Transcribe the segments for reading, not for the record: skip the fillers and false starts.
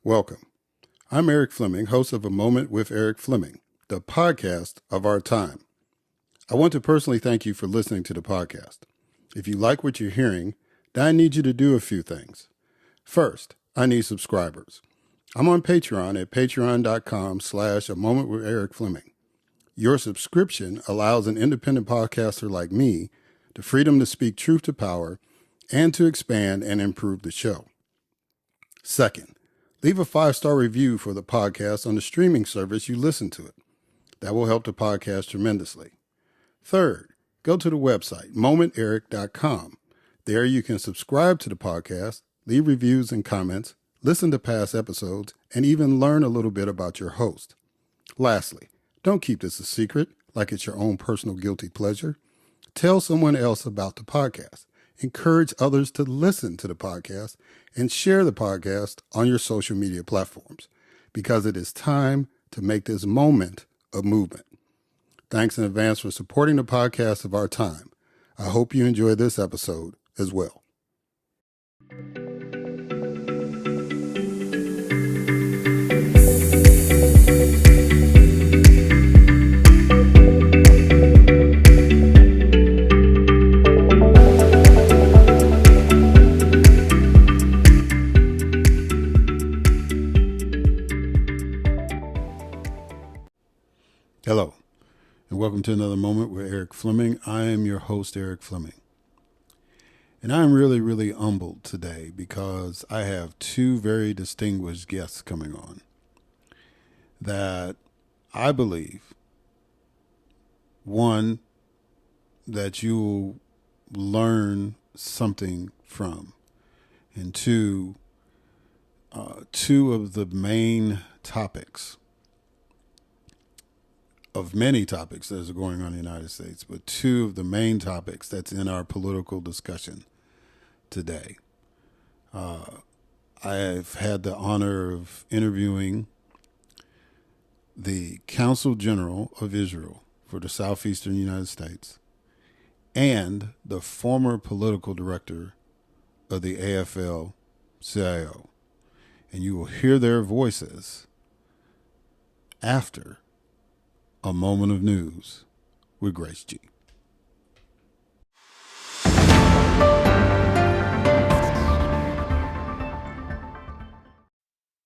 Welcome. I'm Eric Fleming, host of A Moment with Eric Fleming, the podcast of our time. I want to personally thank you for listening to the podcast. If you like what you're hearing, then I need you to do a few things. First, I need subscribers. I'm on Patreon at patreon.com/A Moment with Eric Fleming. Your subscription allows an independent podcaster like me the freedom to speak truth to power and to expand and improve the show. Second, leave a 5-star review for the podcast on the streaming service you listen to it. That will help the podcast tremendously. Third, go to the website, momenteric.com. There you can subscribe to the podcast, leave reviews and comments, listen to past episodes, and even learn a little bit about your host. Lastly, don't keep this a secret like it's your own personal guilty pleasure. Tell someone else about the podcast. Encourage others to listen to the podcast and share the podcast on your social media platforms because it is time to make this moment a movement. Thanks in advance for supporting the podcast of our time. I hope you enjoy this episode as well. Hello, and welcome to another Moment with Eric Fleming. I am your host, Eric Fleming. And I'm really humbled today because I have two very distinguished guests coming on that I believe, one, that you'll learn something from, and two of the main topics of many topics that are going on in the United States, but two of the main topics that's in our political discussion today. I've had the honor of interviewing the Consul General of Israel for the Southeastern United States and the former political director of the AFL-CIO. And you will hear their voices after A Moment of News with Grace G.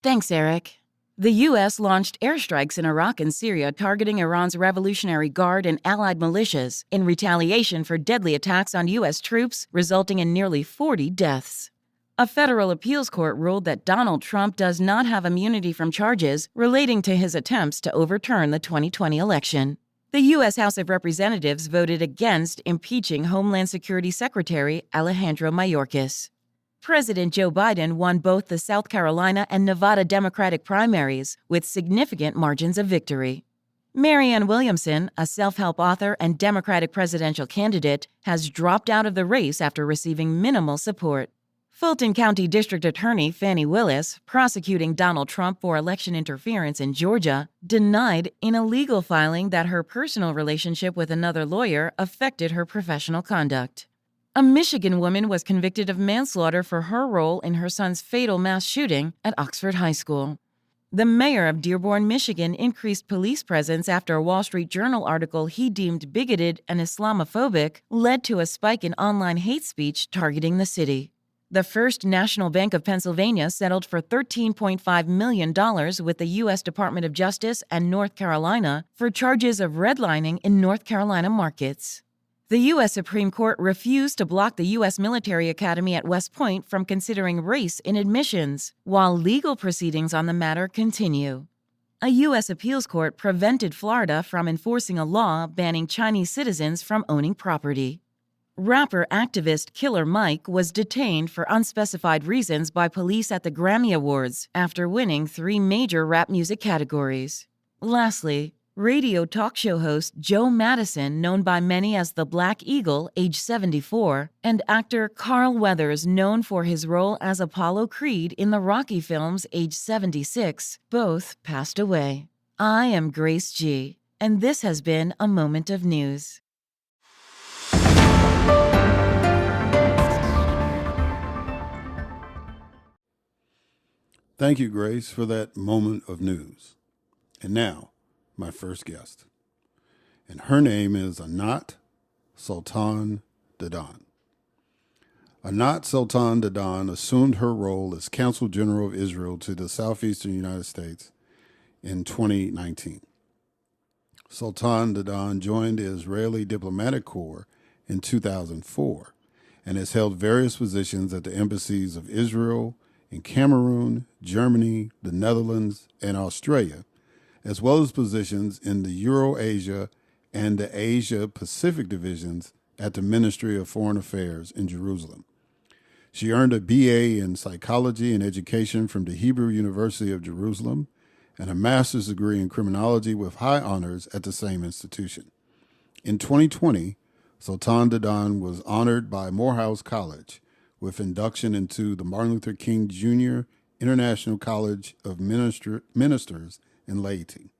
Thanks, Eric. The U.S. launched airstrikes in Iraq and Syria targeting Iran's Revolutionary Guard and allied militias in retaliation for deadly attacks on U.S. troops, resulting in nearly 40 deaths. A federal appeals court ruled that Donald Trump does not have immunity from charges relating to his attempts to overturn the 2020 election. The U.S. House of Representatives voted against impeaching Homeland Security Secretary Alejandro Mayorkas. President Joe Biden won both the South Carolina and Nevada Democratic primaries with significant margins of victory. Marianne Williamson, a self-help author and Democratic presidential candidate, has dropped out of the race after receiving minimal support. Fulton County District Attorney Fani Willis, prosecuting Donald Trump for election interference in Georgia, denied in a legal filing that her personal relationship with another lawyer affected her professional conduct. A Michigan woman was convicted of manslaughter for her role in her son's fatal mass shooting at Oxford High School. The mayor of Dearborn, Michigan, increased police presence after a Wall Street Journal article he deemed bigoted and Islamophobic led to a spike in online hate speech targeting the city. The First National Bank of Pennsylvania settled for $13.5 million with the U.S. Department of Justice and North Carolina for charges of redlining in North Carolina markets. The U.S. Supreme Court refused to block the U.S. Military Academy at West Point from considering race in admissions, while legal proceedings on the matter continue. A U.S. appeals court prevented Florida from enforcing a law banning Chinese citizens from owning property. Rapper-activist Killer Mike was detained for unspecified reasons by police at the Grammy Awards after winning 3 major rap music categories. Lastly, radio talk show host Joe Madison, known by many as the Black Eagle, age 74, and actor Carl Weathers, known for his role as Apollo Creed in the Rocky films, age 76, both passed away. I am Grace G, and this has been A Moment of News. Thank you, Grace, for that moment of news. And now, my first guest. And her name is Anat Sultan-Dadon. Anat Sultan-Dadon assumed her role as Consul General of Israel to the Southeastern United States in 2019. Sultan-Dadon joined the Israeli Diplomatic Corps in 2004 and has held various positions at the embassies of Israel in Cameroon, Germany, the Netherlands, and Australia, as well as positions in the Eurasia and the Asia-Pacific divisions at the Ministry of Foreign Affairs in Jerusalem. She earned a BA in Psychology and Education from the Hebrew University of Jerusalem and a master's degree in criminology with high honors at the same institution. In 2020, Sultan-Dadon was honored by Morehouse College with induction into the Martin Luther King Jr. International College of Ministers and Laity.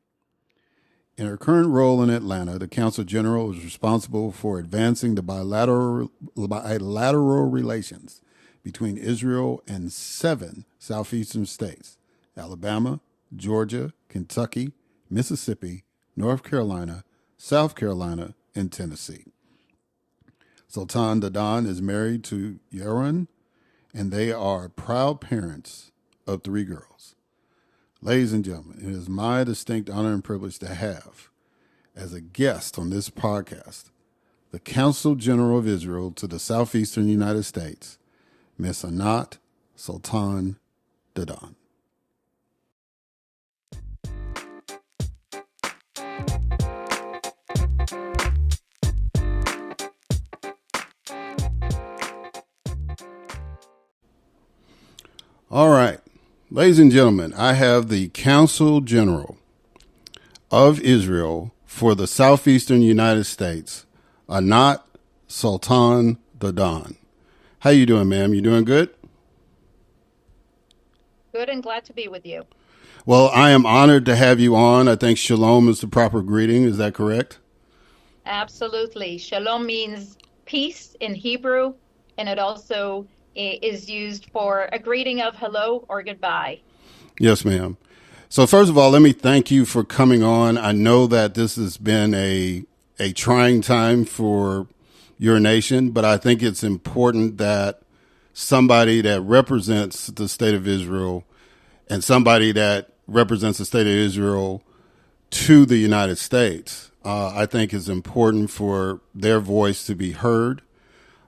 In her current role in Atlanta, the Consul General is responsible for advancing the bilateral relations between Israel and 7 southeastern states: Alabama, Georgia, Kentucky, Mississippi, North Carolina, South Carolina, and Tennessee. Sultan-Dadon is married to Yaron, and they are proud parents of 3 girls. Ladies and gentlemen, it is my distinct honor and privilege to have, as a guest on this podcast, the Consul General of Israel to the Southeastern United States, Miss Anat Sultan-Dadon. All right, ladies and gentlemen, I have the Consul General of Israel for the Southeastern United States, Anat Sultan-Dadon. How you doing, ma'am? You doing good? Good and glad to be with you. Well, I am honored to have you on. I think shalom is the proper greeting. Is that correct? Absolutely. Shalom means peace in Hebrew, and it also is used for a greeting of hello or goodbye. Yes, ma'am. So first of all, let me thank you for coming on. I know that this has been a trying time for your nation, but I think it's important that somebody that represents the state of Israel and somebody that represents the state of Israel to the United States, I think is important for their voice to be heard.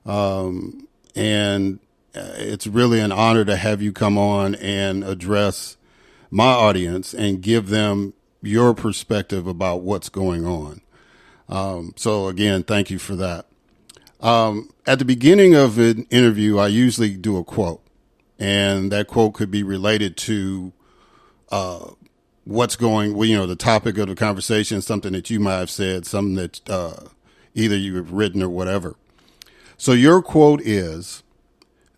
And it's really an honor to have you come on and address my audience and give them your perspective about what's going on. So again, thank you for that. At the beginning of an interview, I usually do a quote, and that quote could be related to what's going, well, you know, the topic of the conversation, something that you might have said, something that either you have written or whatever. So your quote is,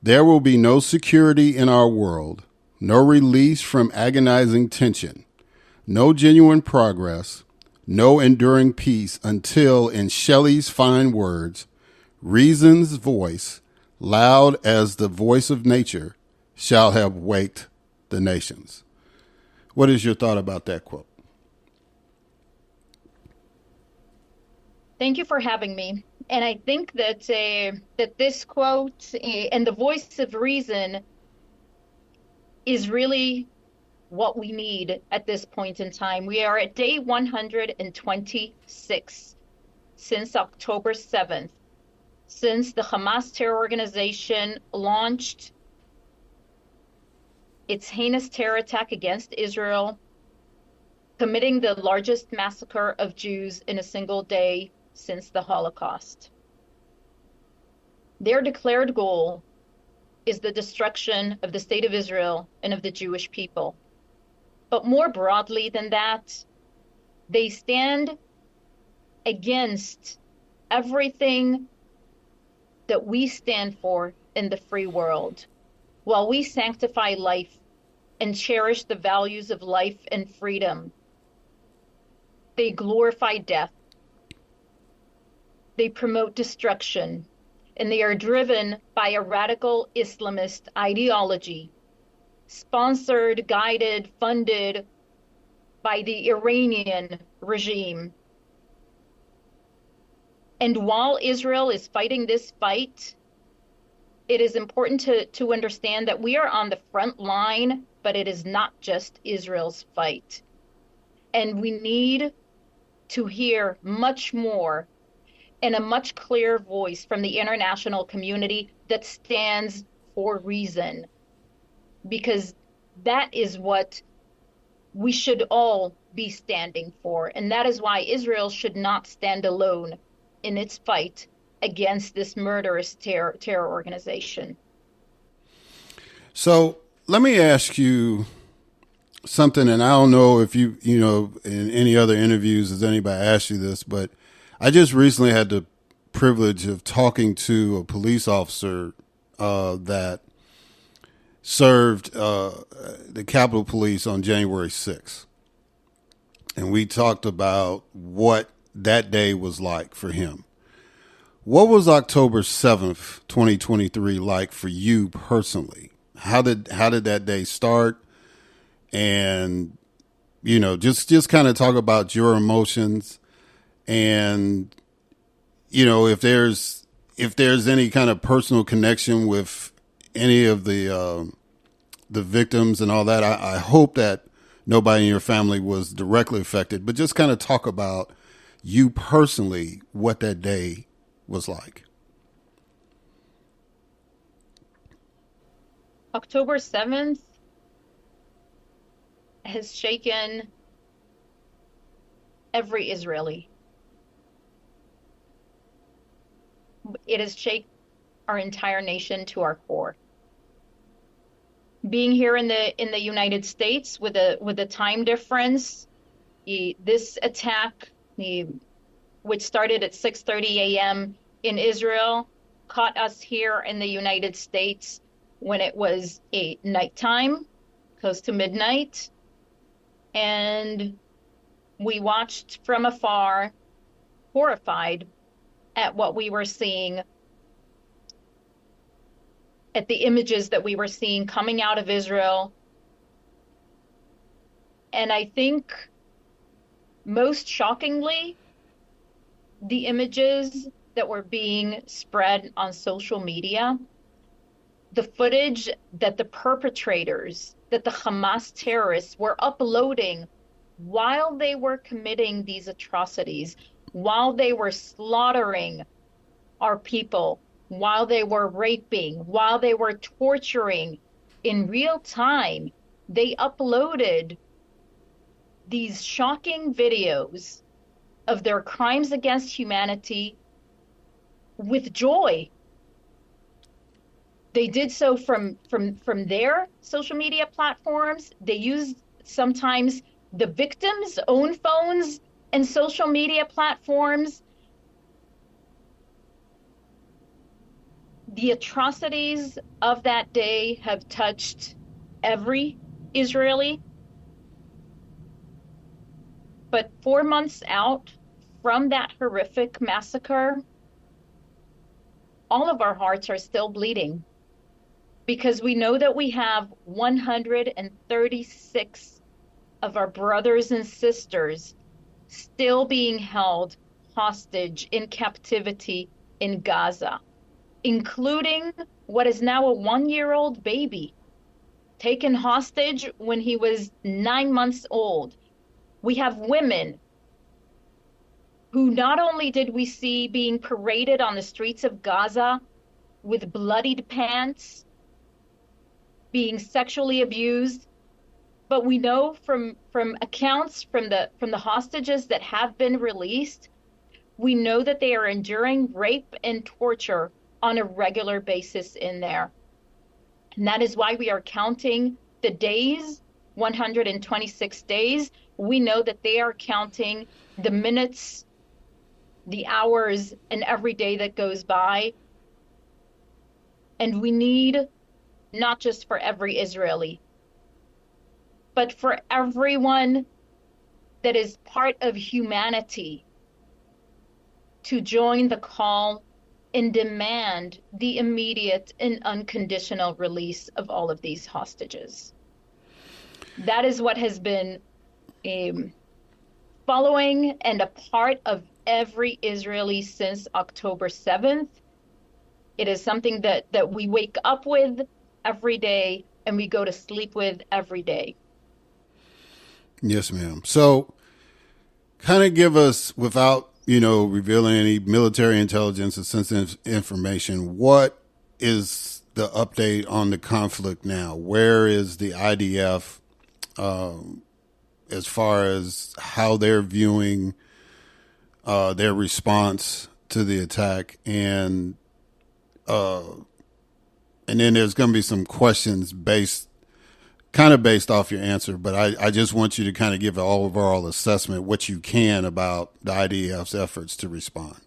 "There will be no security in our world, no release from agonizing tension, no genuine progress, no enduring peace until, in Shelley's fine words, reason's voice, loud as the voice of nature, shall have waked the nations." What is your thought about that quote? Thank you for having me. And I think that that this quote and the voice of reason is really what we need at this point in time. We are at day 126 since October 7th, since the Hamas terror organization launched its heinous terror attack against Israel, committing the largest massacre of Jews in a single day since the Holocaust. Their declared goal is the destruction of the state of Israel and of the Jewish people. But more broadly than that, they stand against everything that we stand for in the free world. While we sanctify life and cherish the values of life and freedom, they glorify death. They promote destruction, and they are driven by a radical Islamist ideology sponsored, guided, funded by the Iranian regime. And while Israel is fighting this fight, it is important to understand that we are on the front line, but it is not just Israel's fight. And we need to hear much more and a much clearer voice from the international community that stands for reason, because that is what we should all be standing for. And that is why Israel should not stand alone in its fight against this murderous terror organization. So let me ask you something, and I don't know if you in any other interviews has anybody asked you this, but I just recently had the privilege of talking to a police officer that served the Capitol Police on January 6th. And we talked about what that day was like for him. What was October 7th, 2023 like for you personally? How did that day start? And, just kind of talk about your emotions and, if there's any kind of personal connection with any of the victims and all that. I hope that nobody in your family was directly affected, but just kind of talk about you personally, what that day was like. October 7th has shaken every Israeli. It has shaken our entire nation to our core. Being here in the United States with a time difference, this attack, which started at 6:30 a.m. in Israel, caught us here in the United States when it was a nighttime, close to midnight, and we watched from afar, horrified at what we were seeing, at the images that we were seeing coming out of Israel. And I think most shockingly, the images that were being spread on social media, the footage that the perpetrators, that the Hamas terrorists were uploading while they were committing these atrocities, while they were slaughtering our people, while they were raping, while they were torturing in real time, they uploaded these shocking videos of their crimes against humanity with joy. They did so from their social media platforms. They used sometimes the victims' own phones and social media platforms. The atrocities of that day have touched every Israeli. But 4 months out from that horrific massacre, all of our hearts are still bleeding, because we know that we have 136 of our brothers and sisters still being held hostage in captivity in Gaza, including what is now a 1-year-old baby taken hostage when he was 9 months old. We have women who not only did we see being paraded on the streets of Gaza with bloodied pants, being sexually abused, but we know from accounts from the hostages that have been released, we know that they are enduring rape and torture on a regular basis in there. And that is why we are counting the days, 126 days. We know that they are counting the minutes, the hours, and every day that goes by. And we need, not just for every Israeli, but for everyone that is part of humanity, to join the call and demand the immediate and unconditional release of all of these hostages. That is what has been following and a part of every Israeli since October 7th. It is something that we wake up with every day and we go to sleep with every day. Yes, ma'am. So kind of give us, without, revealing any military intelligence or sensitive information, what is the update on the conflict now? Where is the IDF as far as how they're viewing their response to the attack? And then there's going to be some questions based off your answer, but I just want you to kind of give an overall assessment, what you can, about the IDF's efforts to respond.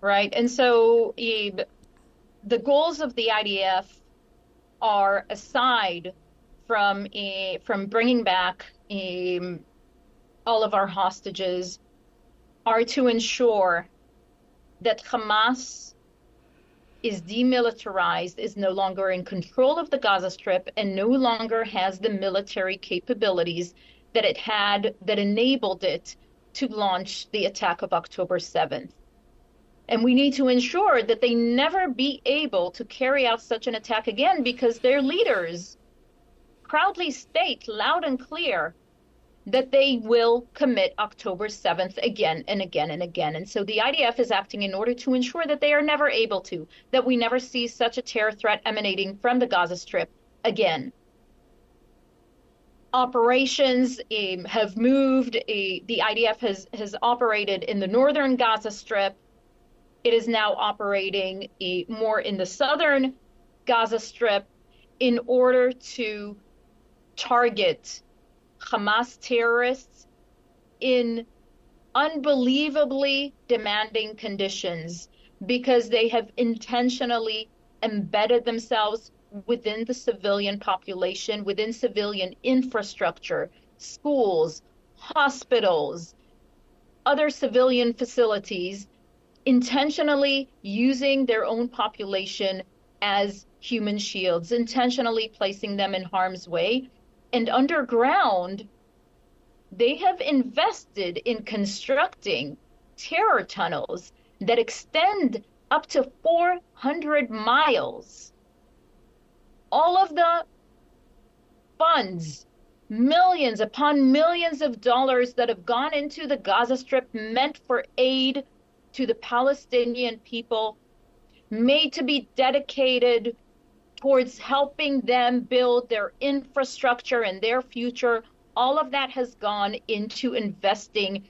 Right. And so the goals of the IDF are, aside from bringing back all of our hostages, are to ensure that Hamas is demilitarized, is no longer in control of the Gaza Strip, and no longer has the military capabilities that it had that enabled it to launch the attack of October 7th. And we need to ensure that they never be able to carry out such an attack again, because their leaders proudly state loud and clear that they will commit October 7th again and again and again. And so the IDF is acting in order to ensure that they are never able to, that we never see such a terror threat emanating from the Gaza Strip again. Operations have moved. The IDF has operated in the northern Gaza Strip. It is now operating more in the southern Gaza Strip in order to target Hamas terrorists in unbelievably demanding conditions, because they have intentionally embedded themselves within the civilian population, within civilian infrastructure, schools, hospitals, other civilian facilities, intentionally using their own population as human shields, intentionally placing them in harm's way. And underground, they have invested in constructing terror tunnels that extend up to 400 miles. All of the funds, millions upon millions of dollars that have gone into the Gaza Strip, meant for aid to the Palestinian people, made to be dedicated towards helping them build their infrastructure and their future, all of that has gone into investing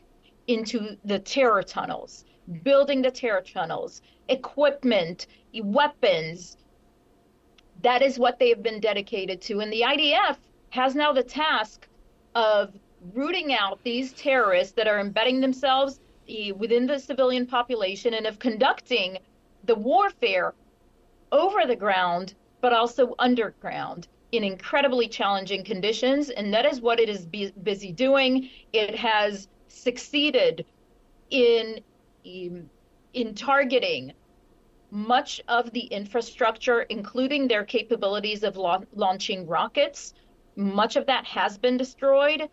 into the terror tunnels, building the terror tunnels, equipment, weapons. That is what they have been dedicated to. And the IDF has now the task of rooting out these terrorists that are embedding themselves within the civilian population, and of conducting the warfare over the ground, but also underground, in incredibly challenging conditions. And that is what it is busy doing. It has succeeded in targeting much of the infrastructure, including their capabilities of launching rockets. Much of that has been destroyed,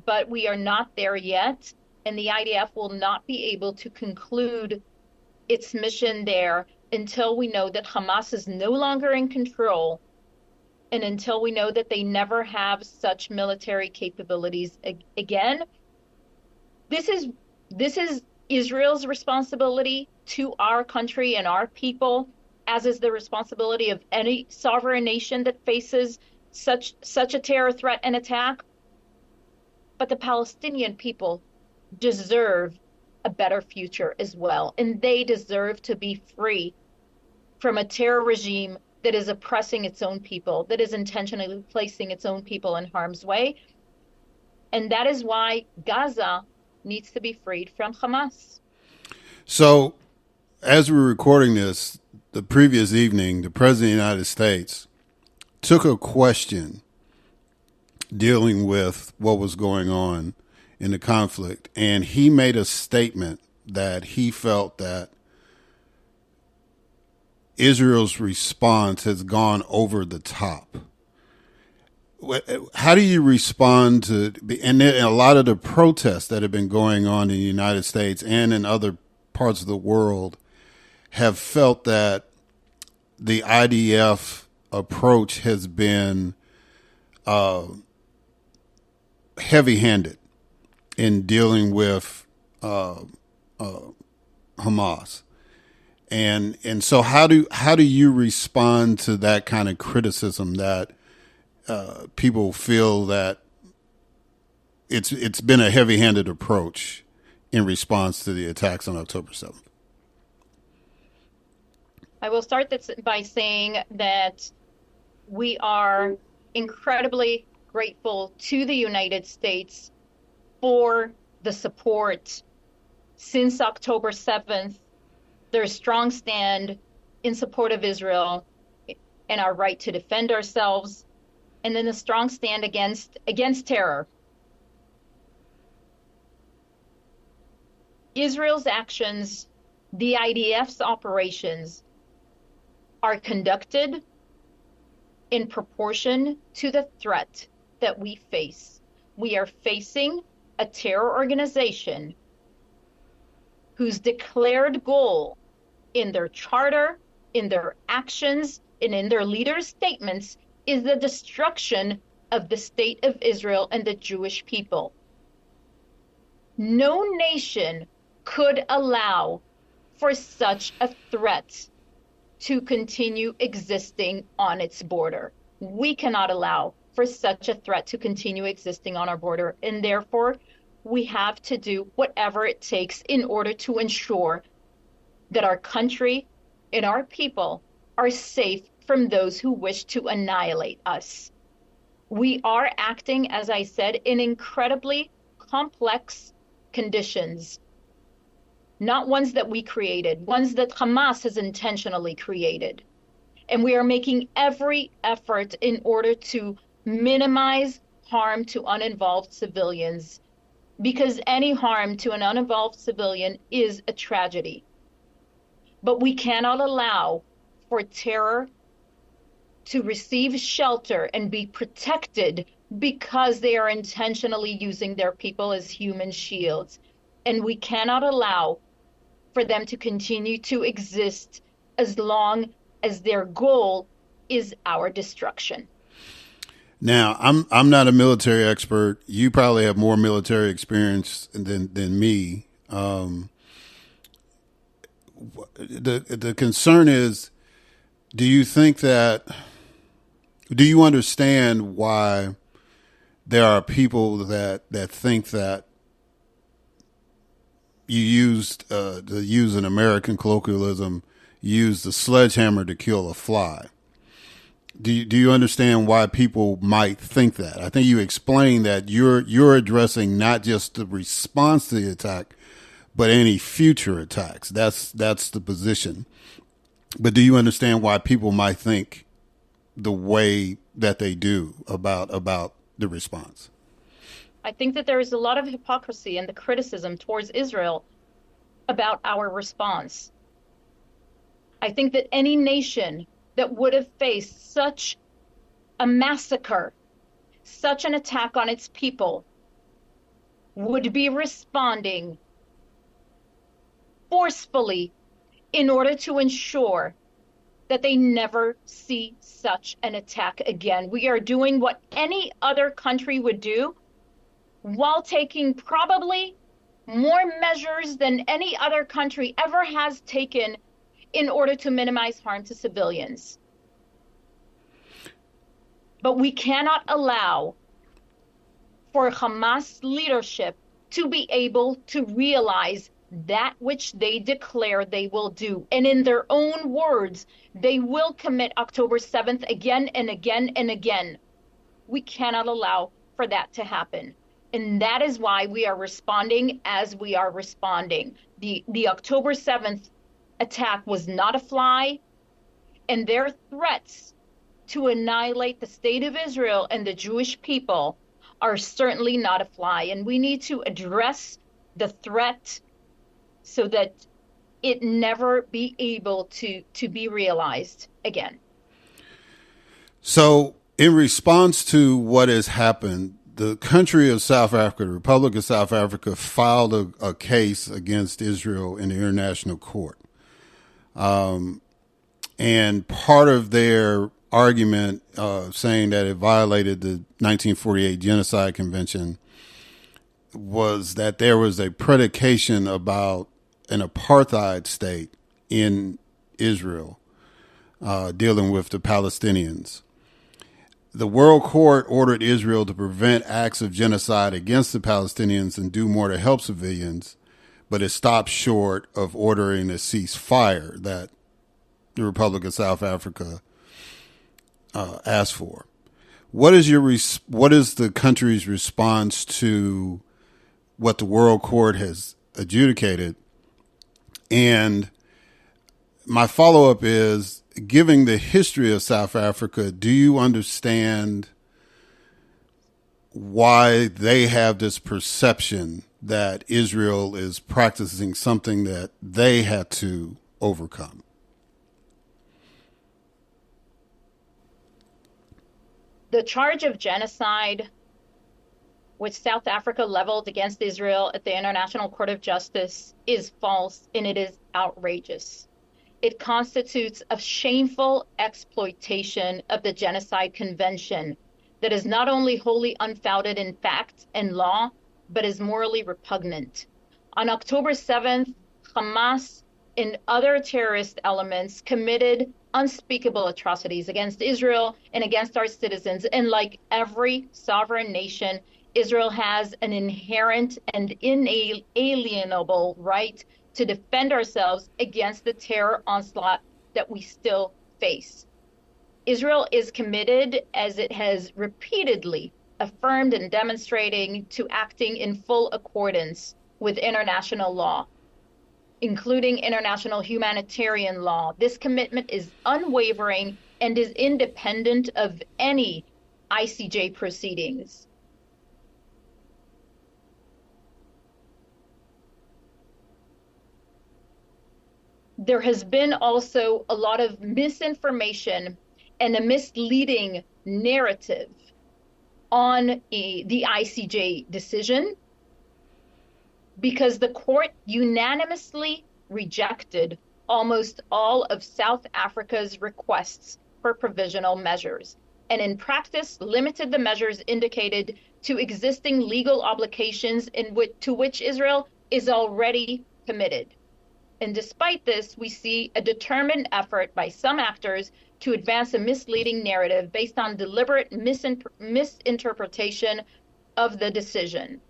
but we are not there yet. And the IDF will not be able to conclude its mission there until we know that Hamas is no longer in control, and until we know that they never have such military capabilities again. This is Israel's responsibility to our country and our people, as is the responsibility of any sovereign nation that faces such a terror threat and attack. But the Palestinian people deserve a better future as well, and they deserve to be free from a terror regime that is oppressing its own people, that is intentionally placing its own people in harm's way. And that is why Gaza needs to be freed from Hamas. So, as we're recording this, the previous evening, the President of the United States took a question dealing with what was going on in the conflict, and he made a statement that he felt that Israel's response has gone over the top. How do you respond to, and a lot of the protests that have been going on in the United States and in other parts of the world have felt that the IDF approach has been heavy-handed in dealing with Hamas, and so how do you respond to that kind of criticism that people feel that it's been a heavy-handed approach in response to the attacks on October 7th? I will start this by saying that we are incredibly grateful to the United States for the support since October 7th, their strong stand in support of Israel and our right to defend ourselves, and then a strong stand against terror. Israel's actions, the IDF's operations, are conducted in proportion to the threat that we face. We are facing a terror organization whose declared goal in their charter, in their actions, and in their leaders' statements is the destruction of the state of Israel and the Jewish people. No nation could allow for such a threat to continue existing on its border. We cannot allow for such a threat to continue existing on our border, and therefore we have to do whatever it takes in order to ensure that our country and our people are safe from those who wish to annihilate us. We are acting, as I said, in incredibly complex conditions, not ones that we created, ones that Hamas has intentionally created. And we are making every effort in order to minimize harm to uninvolved civilians, because any harm to an uninvolved civilian is a tragedy. But we cannot allow for terror to receive shelter and be protected because they are intentionally using their people as human shields. And we cannot allow for them to continue to exist as long as their goal is our destruction. Now, I'm not a military expert. You probably have more military experience than me. The concern is, do you understand why there are people that think that you used, to use an American colloquialism, use the sledgehammer to kill a fly? Do you understand why people might think that? I think you explained that you're addressing not just the response to the attack, but any future attacks. That's the position. But do you understand why people might think the way that they do about the response? I think that there is a lot of hypocrisy in the criticism towards Israel about our response. I think that any nation that would have faced such a massacre, such an attack on its people, would be responding forcefully in order to ensure that they never see such an attack again. We are doing what any other country would do while taking probably more measures than any other country ever has taken in order to minimize harm to civilians. But we cannot allow for Hamas leadership to be able to realize that which they declare they will do. And in their own words, they will commit October 7th again and again and again. We cannot allow for that to happen. And that is why we are responding as we are responding. The October 7th attack was not a fly, and their threats to annihilate the state of Israel and the Jewish people are certainly not a fly. And we need to address the threat so that it never be able to be realized again. So, in response to what has happened, the country of South Africa, the Republic of South Africa, filed a case against Israel in the International Court. And part of their argument, saying that it violated the 1948 Genocide Convention, was that there was a predication about an apartheid state in Israel, dealing with the Palestinians. The World Court ordered Israel to prevent acts of genocide against the Palestinians and do more to help civilians, but it stopped short of ordering a ceasefire that the Republic of South Africa asked for. What is the country's response to what the World Court has adjudicated? And my follow-up is, given the history of South Africa, do you understand why they have this perception that Israel is practicing something that they had to overcome? The charge of genocide which South Africa leveled against Israel at the International Court of Justice is false, and it is outrageous. It constitutes a shameful exploitation of the Genocide Convention that is not only wholly unfounded in fact and law, but is morally repugnant. On October 7th, Hamas and other terrorist elements committed unspeakable atrocities against Israel and against our citizens. And like every sovereign nation, Israel has an inherent and inalienable right to defend ourselves against the terror onslaught that we still face. Israel is committed, as it has repeatedly affirmed and demonstrating, to acting in full accordance with international law, including international humanitarian law. This commitment is unwavering and is independent of any ICJ proceedings. There has been also a lot of misinformation and a misleading narrative on the ICJ decision, because the court unanimously rejected almost all of South Africa's requests for provisional measures, and in practice limited the measures indicated to existing legal obligations to which Israel is already committed. And despite this, we see a determined effort by some actors to advance a misleading narrative based on deliberate misinterpretation of the decision.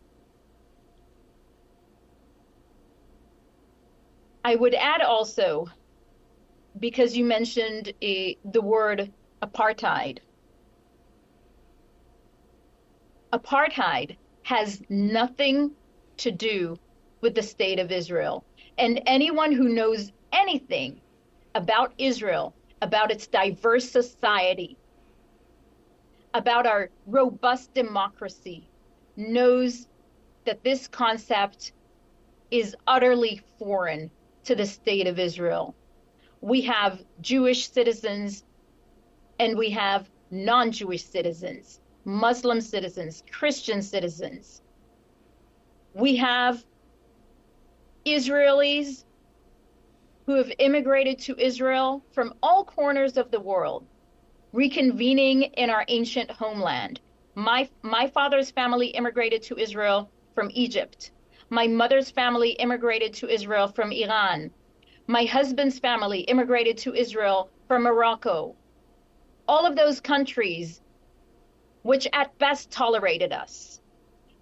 I would add also, because you mentioned the word apartheid. Apartheid has nothing to do with the state of Israel. And anyone who knows anything about Israel, about its diverse society, about our robust democracy, knows that this concept is utterly foreign to the state of Israel. We have Jewish citizens and we have non-Jewish citizens, Muslim citizens, Christian citizens. We have Israelis who have immigrated to Israel from all corners of the world, reconvening in our ancient homeland. My father's family immigrated to Israel from Egypt. My mother's family immigrated to Israel from Iran. My husband's family immigrated to Israel from Morocco. All of those countries, which at best tolerated us,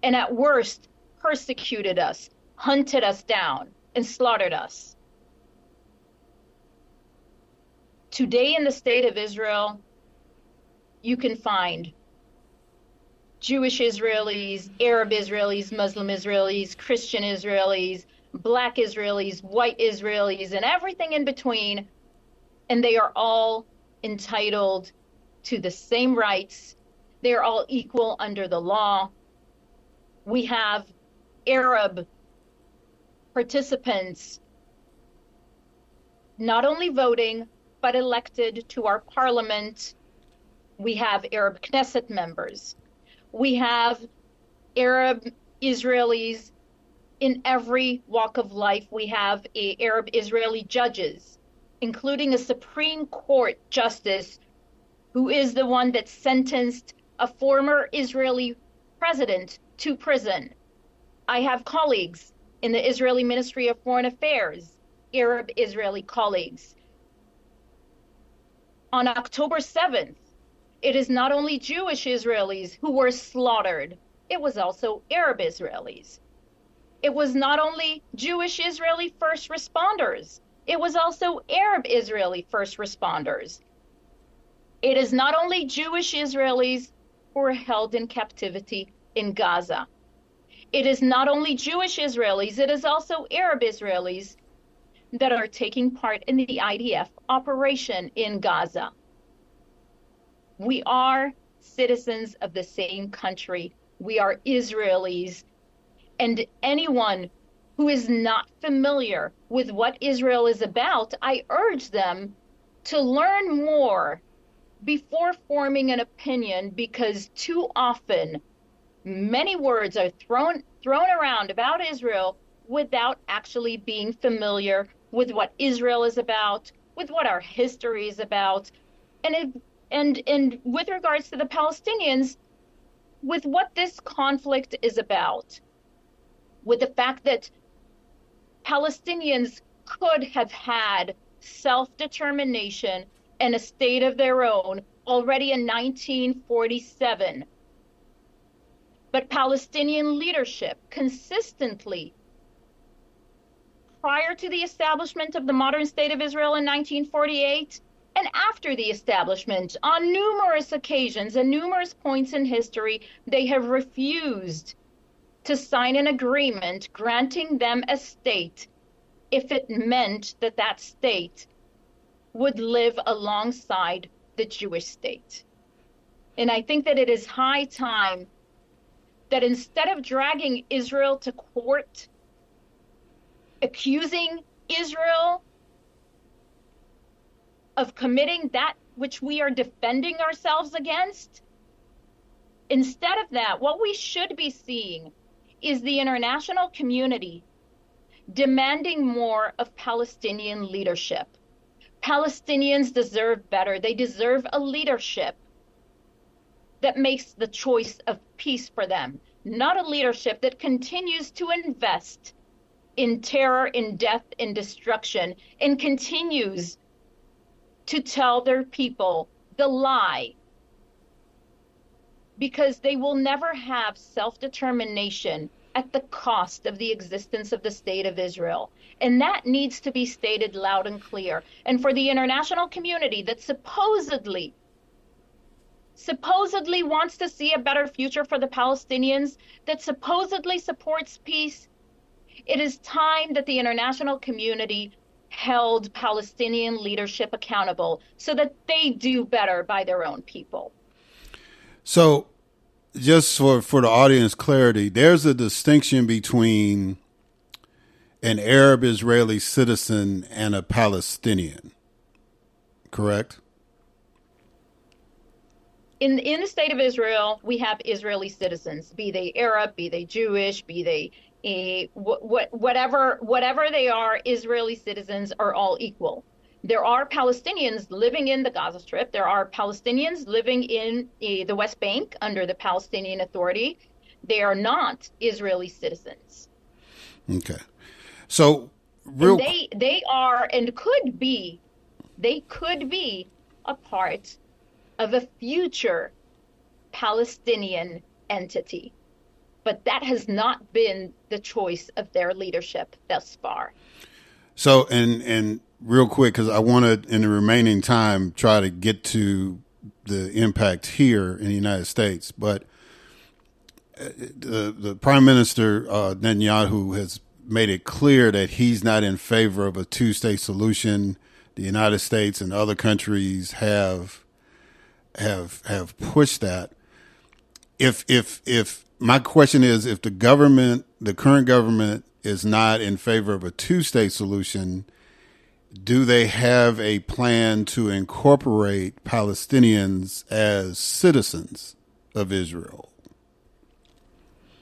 and at worst persecuted us, hunted us down, and slaughtered us. Today in the state of Israel, you can find Jewish Israelis, Arab Israelis, Muslim Israelis, Christian Israelis, Black Israelis, white Israelis, and everything in between, and they are all entitled to the same rights. They are all equal under the law. We have Arab participants not only voting, but elected to our parliament. We have Arab Knesset members. We have Arab Israelis in every walk of life. We have Arab Israeli judges, including a Supreme Court justice who is the one that sentenced a former Israeli president to prison. I have colleagues in the Israeli Ministry of Foreign Affairs, Arab Israeli colleagues. On October 7th, it is not only Jewish Israelis who were slaughtered, it was also Arab Israelis. It was not only Jewish Israeli first responders, it was also Arab Israeli first responders. It is not only Jewish Israelis who are held in captivity in Gaza. It is not only Jewish Israelis, it is also Arab Israelis that are taking part in the IDF operation in Gaza. We are citizens of the same country. We are Israelis. And anyone who is not familiar with what Israel is about, I urge them to learn more before forming an opinion, because too often many words are thrown around about Israel without actually being familiar with what Israel is about, with what our history is about, and with regards to the Palestinians, with what this conflict is about, with the fact that Palestinians could have had self-determination and a state of their own already in 1947. But Palestinian leadership consistently, prior to the establishment of the modern state of Israel in 1948, and after the establishment, on numerous occasions and numerous points in history, they have refused to sign an agreement granting them a state if it meant that that state would live alongside the Jewish state. And I think that it is high time that instead of dragging Israel to court, accusing Israel of committing that which we are defending ourselves against, instead of that, what we should be seeing is the international community demanding more of Palestinian leadership. Palestinians deserve better. They deserve a leadership that makes the choice of peace for them, not a leadership that continues to invest in terror, in death, in destruction, and continues to tell their people the lie, because they will never have self-determination at the cost of the existence of the state of Israel. And that needs to be stated loud and clear. And for the international community that supposedly wants to see a better future for the Palestinians, that supposedly supports peace, it is time that the international community held Palestinian leadership accountable so that they do better by their own people. So just for the audience clarity, there's a distinction between an Arab Israeli citizen and a Palestinian, correct? In the state of Israel, we have Israeli citizens, be they Arab, be they Jewish, be they whatever they are, Israeli citizens are all equal. There are Palestinians living in the Gaza Strip. There are Palestinians living in the West Bank under the Palestinian Authority. They are not Israeli citizens. Okay. So they are and could be a part of a future Palestinian entity. But that has not been the choice of their leadership thus far. So, and real quick, because I want to, in the remaining time, try to get to the impact here in the United States. But the Prime Minister, Netanyahu, has made it clear that he's not in favor of a two-state solution. The United States and other countries have pushed that. If my question is, if the current government is not in favor of a two-state solution, do they have a plan to incorporate Palestinians as citizens of Israel?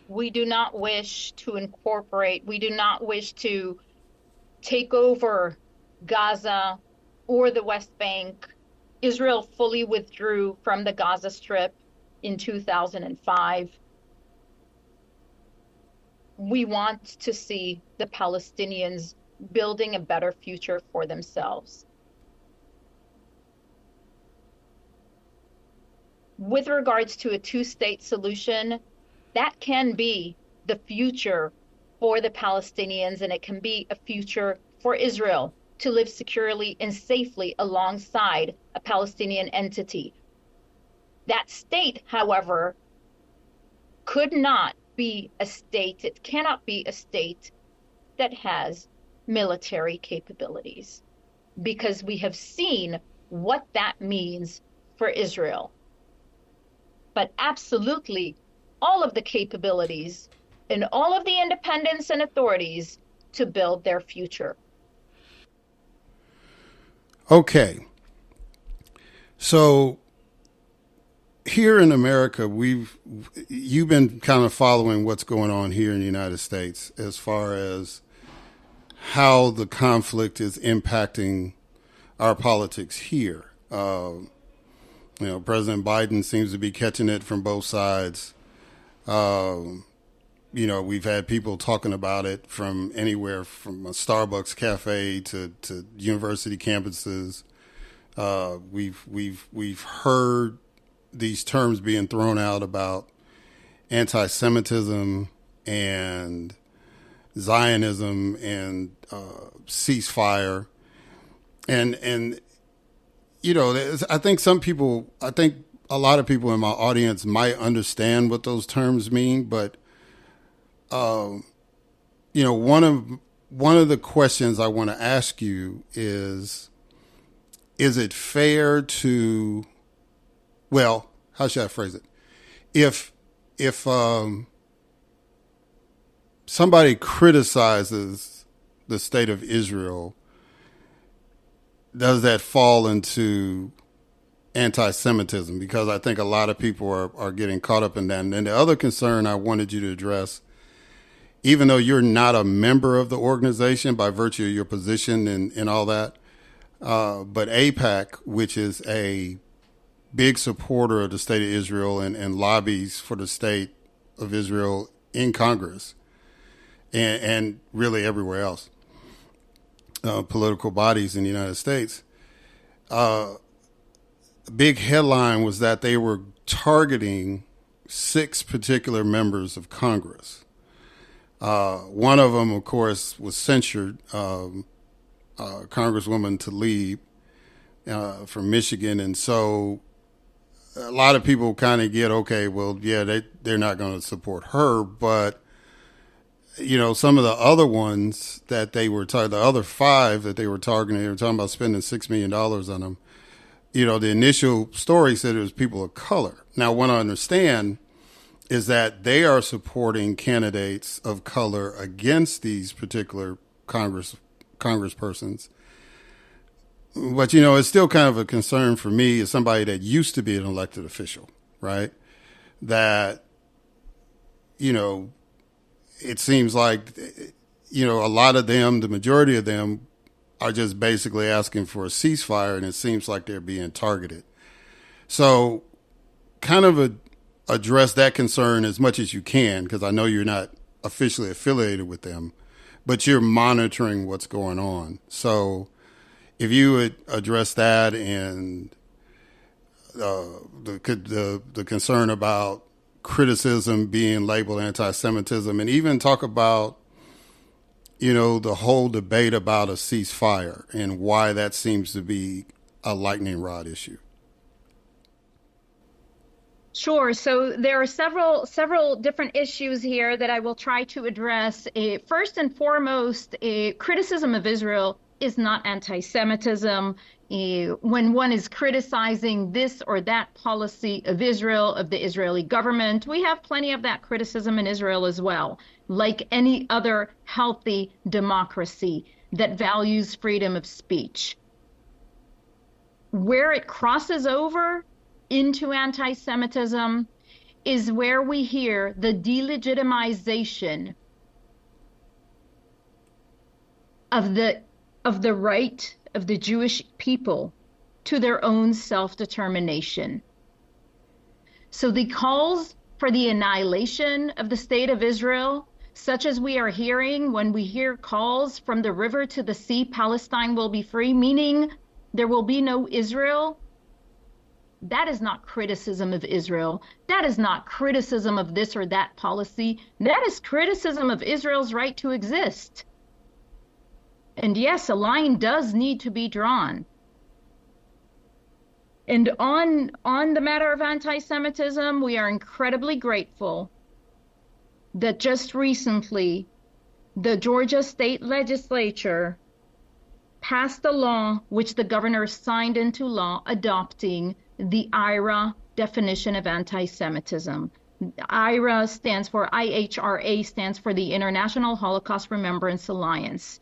We do not wish to incorporate, we do not wish to take over Gaza or the West Bank. Israel fully withdrew from the Gaza Strip in 2005. We want to see the Palestinians building a better future for themselves. With regards to a two-state solution, that can be the future for the Palestinians, and it can be a future for Israel to live securely and safely alongside a Palestinian entity. That state, however, could not be a state, it cannot be a state that has military capabilities, because we have seen what that means for Israel. But absolutely, all of the capabilities and all of the independence and authorities to build their future. Okay. So here in America, you've been kind of following what's going on here in the United States as far as how the conflict is impacting our politics here. President Biden seems to be catching it from both sides. We've had people talking about it from anywhere from a Starbucks cafe to university campuses. We've heard these terms being thrown out about anti-Semitism and Zionism and ceasefire, and I think a lot of people in my audience might understand what those terms mean, but one of the questions I want to ask you is it fair to, well, how should I phrase it? If somebody criticizes the state of Israel, does that fall into anti-Semitism? Because I think a lot of people are getting caught up in that. And then the other concern I wanted you to address, even though you're not a member of the organization by virtue of your position and all that, but AIPAC, which is a big supporter of the state of Israel and lobbies for the state of Israel in Congress and really everywhere else, political bodies in the United States. A big headline was that they were targeting 6 particular members of Congress. One of them, of course, was censured, Congresswoman Tlaib from Michigan. And so a lot of people kind of get, okay, well, yeah, they're not going to support her. But, some of the other ones that they were the other 5 that they were targeting, they were talking about spending $6 million on them. The initial story said it was people of color. Now, what I understand is that they are supporting candidates of color against these particular congresspersons. But, it's still kind of a concern for me as somebody that used to be an elected official, right? That, it seems like, a lot of them, the majority of them, are just basically asking for a ceasefire, and it seems like they're being targeted. So kind of address that concern as much as you can, because I know you're not officially affiliated with them, but you're monitoring what's going on. So if you would address that and the concern about criticism being labeled anti-Semitism, and even talk about the whole debate about a ceasefire and why that seems to be a lightning rod issue. Sure. So there are several different issues here that I will try to address. First and foremost, criticism of Israel is not anti-Semitism. When one is criticizing this or that policy of Israel, of the Israeli government, we have plenty of that criticism in Israel as well, like any other healthy democracy. that values freedom of speech. Where it crosses over into anti-Semitism is where we hear the delegitimization of the right of the Jewish people to their own self-determination. So the calls for the annihilation of the state of Israel, such as we are hearing when we hear calls from the river to the sea, Palestine will be free, meaning there will be no Israel, that is not criticism of Israel. That is not criticism of this or that policy. That is criticism of Israel's right to exist. And yes, a line does need to be drawn. And on the matter of anti-Semitism, we are incredibly grateful that just recently the Georgia State Legislature passed a law which the governor signed into law adopting the IHRA definition of anti-Semitism. IHRA stands for, IHRA stands for the International Holocaust Remembrance Alliance.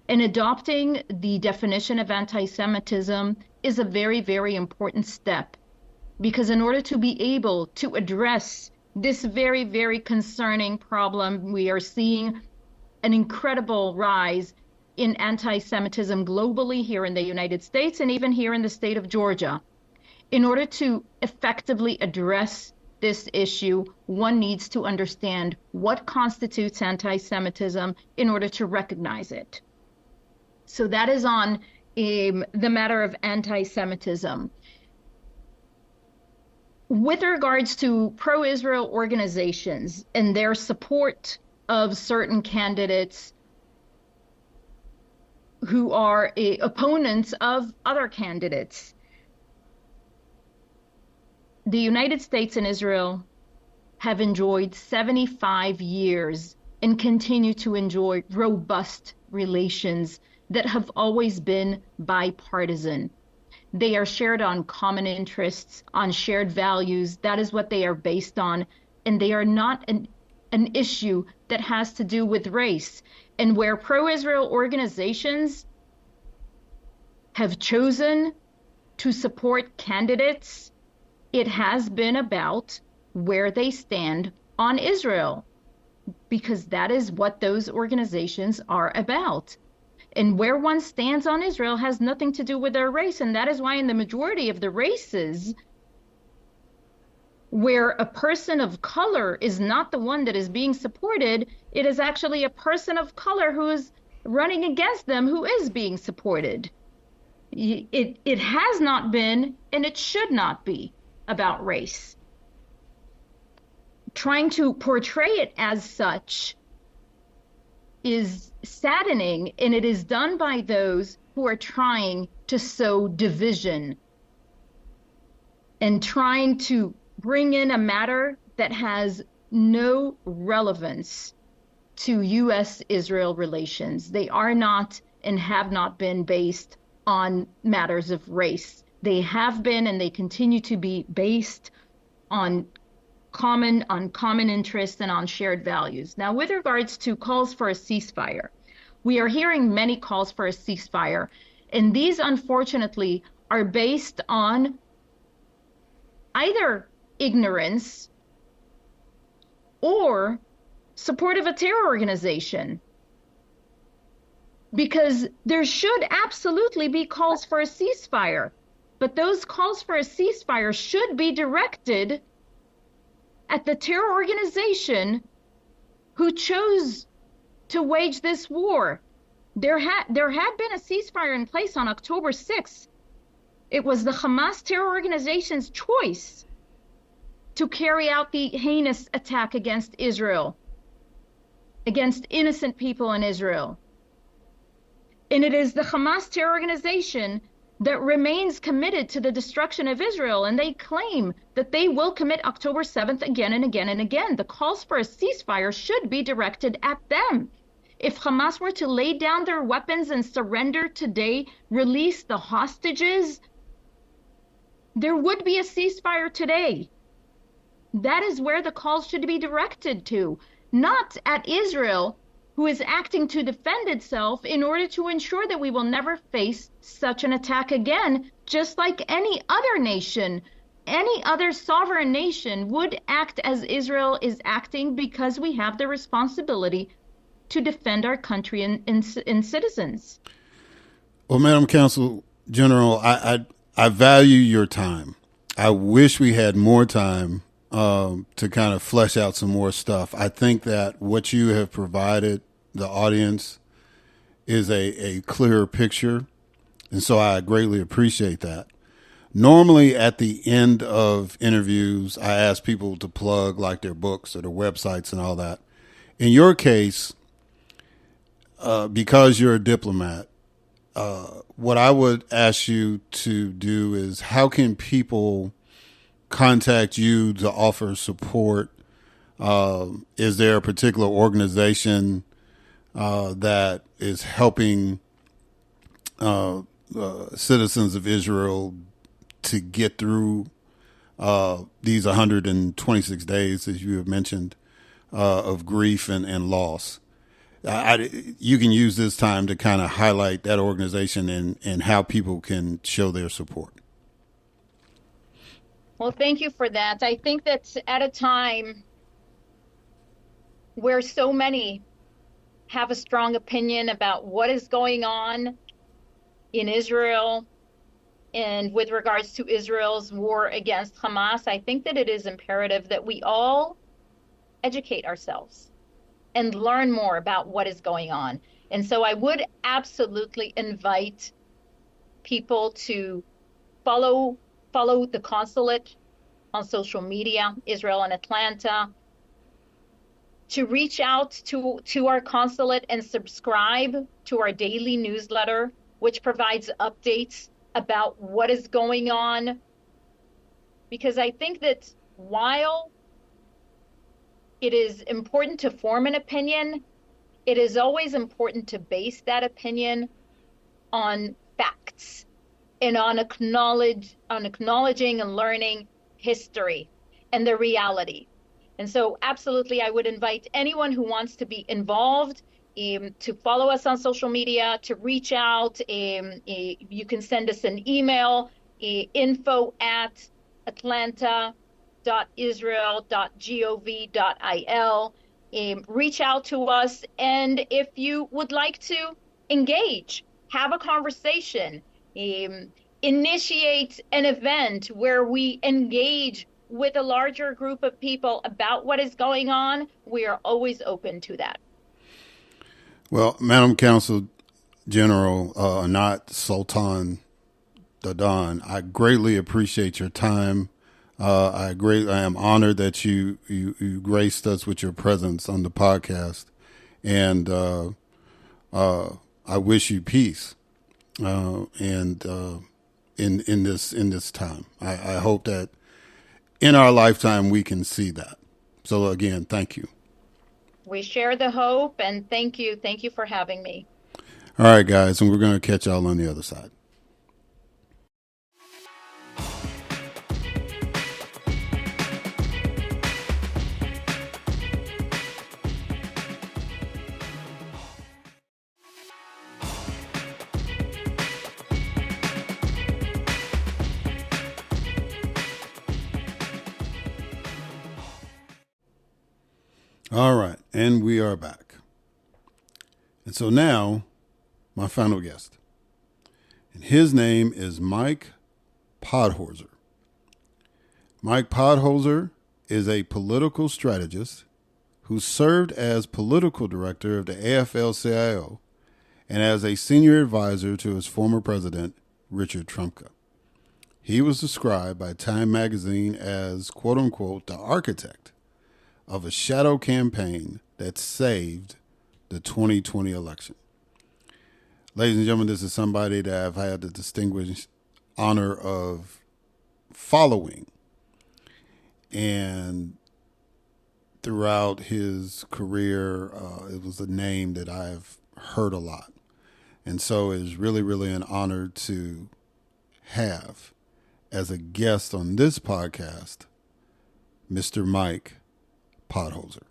And adopting the definition of anti-Semitism is a very, very important step, because in order to be able to address this very, very concerning problem, we are seeing an incredible rise in anti-Semitism globally here in the United States and even here in the state of Georgia. In order to effectively address this issue, one needs to understand what constitutes anti-Semitism in order to recognize it. So that is on the matter of anti-Semitism. With regards to pro-Israel organizations and their support of certain candidates who are opponents of other candidates, the United States and Israel have enjoyed 75 years and continue to enjoy robust relations that have always been bipartisan. They are shared on common interests, on shared values. That is what they are based on. And they are not an issue that has to do with race. And where pro-Israel organizations have chosen to support candidates, it has been about where they stand on Israel, because that is what those organizations are about. And where one stands on Israel has nothing to do with their race. And that is why in the majority of the races where a person of color is not the one that is being supported, it is actually a person of color who is running against them who is being supported. It has not been, and it should not be, about race. Trying to portray it as such is saddening, and it is done by those who are trying to sow division and trying to bring in a matter that has no relevance to U.S.-Israel relations. They are not and have not been based on matters of race. They have been and they continue to be based on common interests and on shared values. Now, with regards to calls for a ceasefire, we are hearing many calls for a ceasefire, and these unfortunately are based on either ignorance or support of a terror organization. Because there should absolutely be calls for a ceasefire, but those calls for a ceasefire should be directed at the terror organization who chose to wage this war. There had been a ceasefire in place on October 6th. It was the Hamas terror organization's choice to carry out the heinous attack against Israel, against innocent people in Israel. And it is the Hamas terror organization that remains committed to the destruction of Israel, and they claim that they will commit October 7th again and again and again. The calls for a ceasefire should be directed at them. If Hamas were to lay down their weapons and surrender today, release the hostages, there would be a ceasefire today. That is where the calls should be directed to, not at Israel, who is acting to defend itself in order to ensure that we will never face such an attack again, just like any other nation. Any other sovereign nation would act as Israel is acting because we have the responsibility to defend our country and citizens. Well, Madam Consul General, I value your time. I wish we had more time to kind of flesh out some more stuff. I think that what you have provided the audience is a clearer picture, and so I greatly appreciate that. Normally, at the end of interviews, I ask people to plug like their books or their websites and all that. In your case, because you're a diplomat, what I would ask you to do is, how can people contact you to offer support? Is there a particular organization that is helping citizens of Israel to get through these 126 days, as you have mentioned, of grief and loss? You can use this time to kind of highlight that organization and how people can show their support. Well, thank you for that. I think that at a time where so many have a strong opinion about what is going on in Israel and with regards to Israel's war against Hamas, I think that it is imperative that we all educate ourselves and learn more about what is going on. And so I would absolutely invite people to follow the consulate on social media, Israel and Atlanta, to reach out to our consulate and subscribe to our daily newsletter, which provides updates about what is going on. Because I think that while it is important to form an opinion, it is always important to base that opinion on facts and on acknowledging and learning history and the reality. And so absolutely, I would invite anyone who wants to be involved to follow us on social media, to reach out. You can send us an email, info@atlanta.israel.gov.il. Reach out to us, and if you would like to engage, have a conversation, initiate an event where we engage with a larger group of people about what is going on, we are always open to that. Well, Madam Consul General Anat Sultan-Dadon, I greatly appreciate your time. I am honored that you graced us with your presence on the podcast, and I wish you peace. In this time, I hope that in our lifetime we can see that. So again, thank you. We share the hope, and thank you for having me. All right, guys, and we're going to catch y'all on the other side. All right, and we are back. And so now, my final guest. And his name is Mike Podhorzer. Mike Podhorzer is a political strategist who served as political director of the AFL-CIO and as a senior advisor to his former president, Richard Trumka. He was described by Time magazine as, quote unquote, the architect of a shadow campaign that saved the 2020 election. Ladies and gentlemen, this is somebody that I've had the distinguished honor of following. And throughout his career, it was a name that I've heard a lot. And so it's really, really an honor to have as a guest on this podcast, Mr. Mike Podhorzer.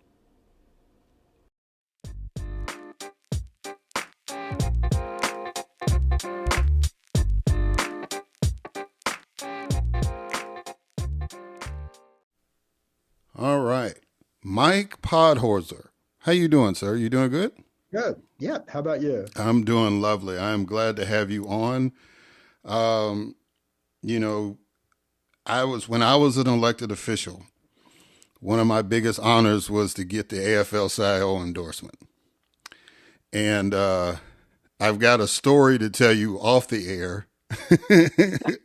Mike Podhorzer. How you doing, sir? You doing good? Good. Yeah. How about you? I'm doing lovely. I'm glad to have you on. Um, you know, when I was an elected official, one of my biggest honors was to get the AFL-CIO endorsement. And I've got a story to tell you off the air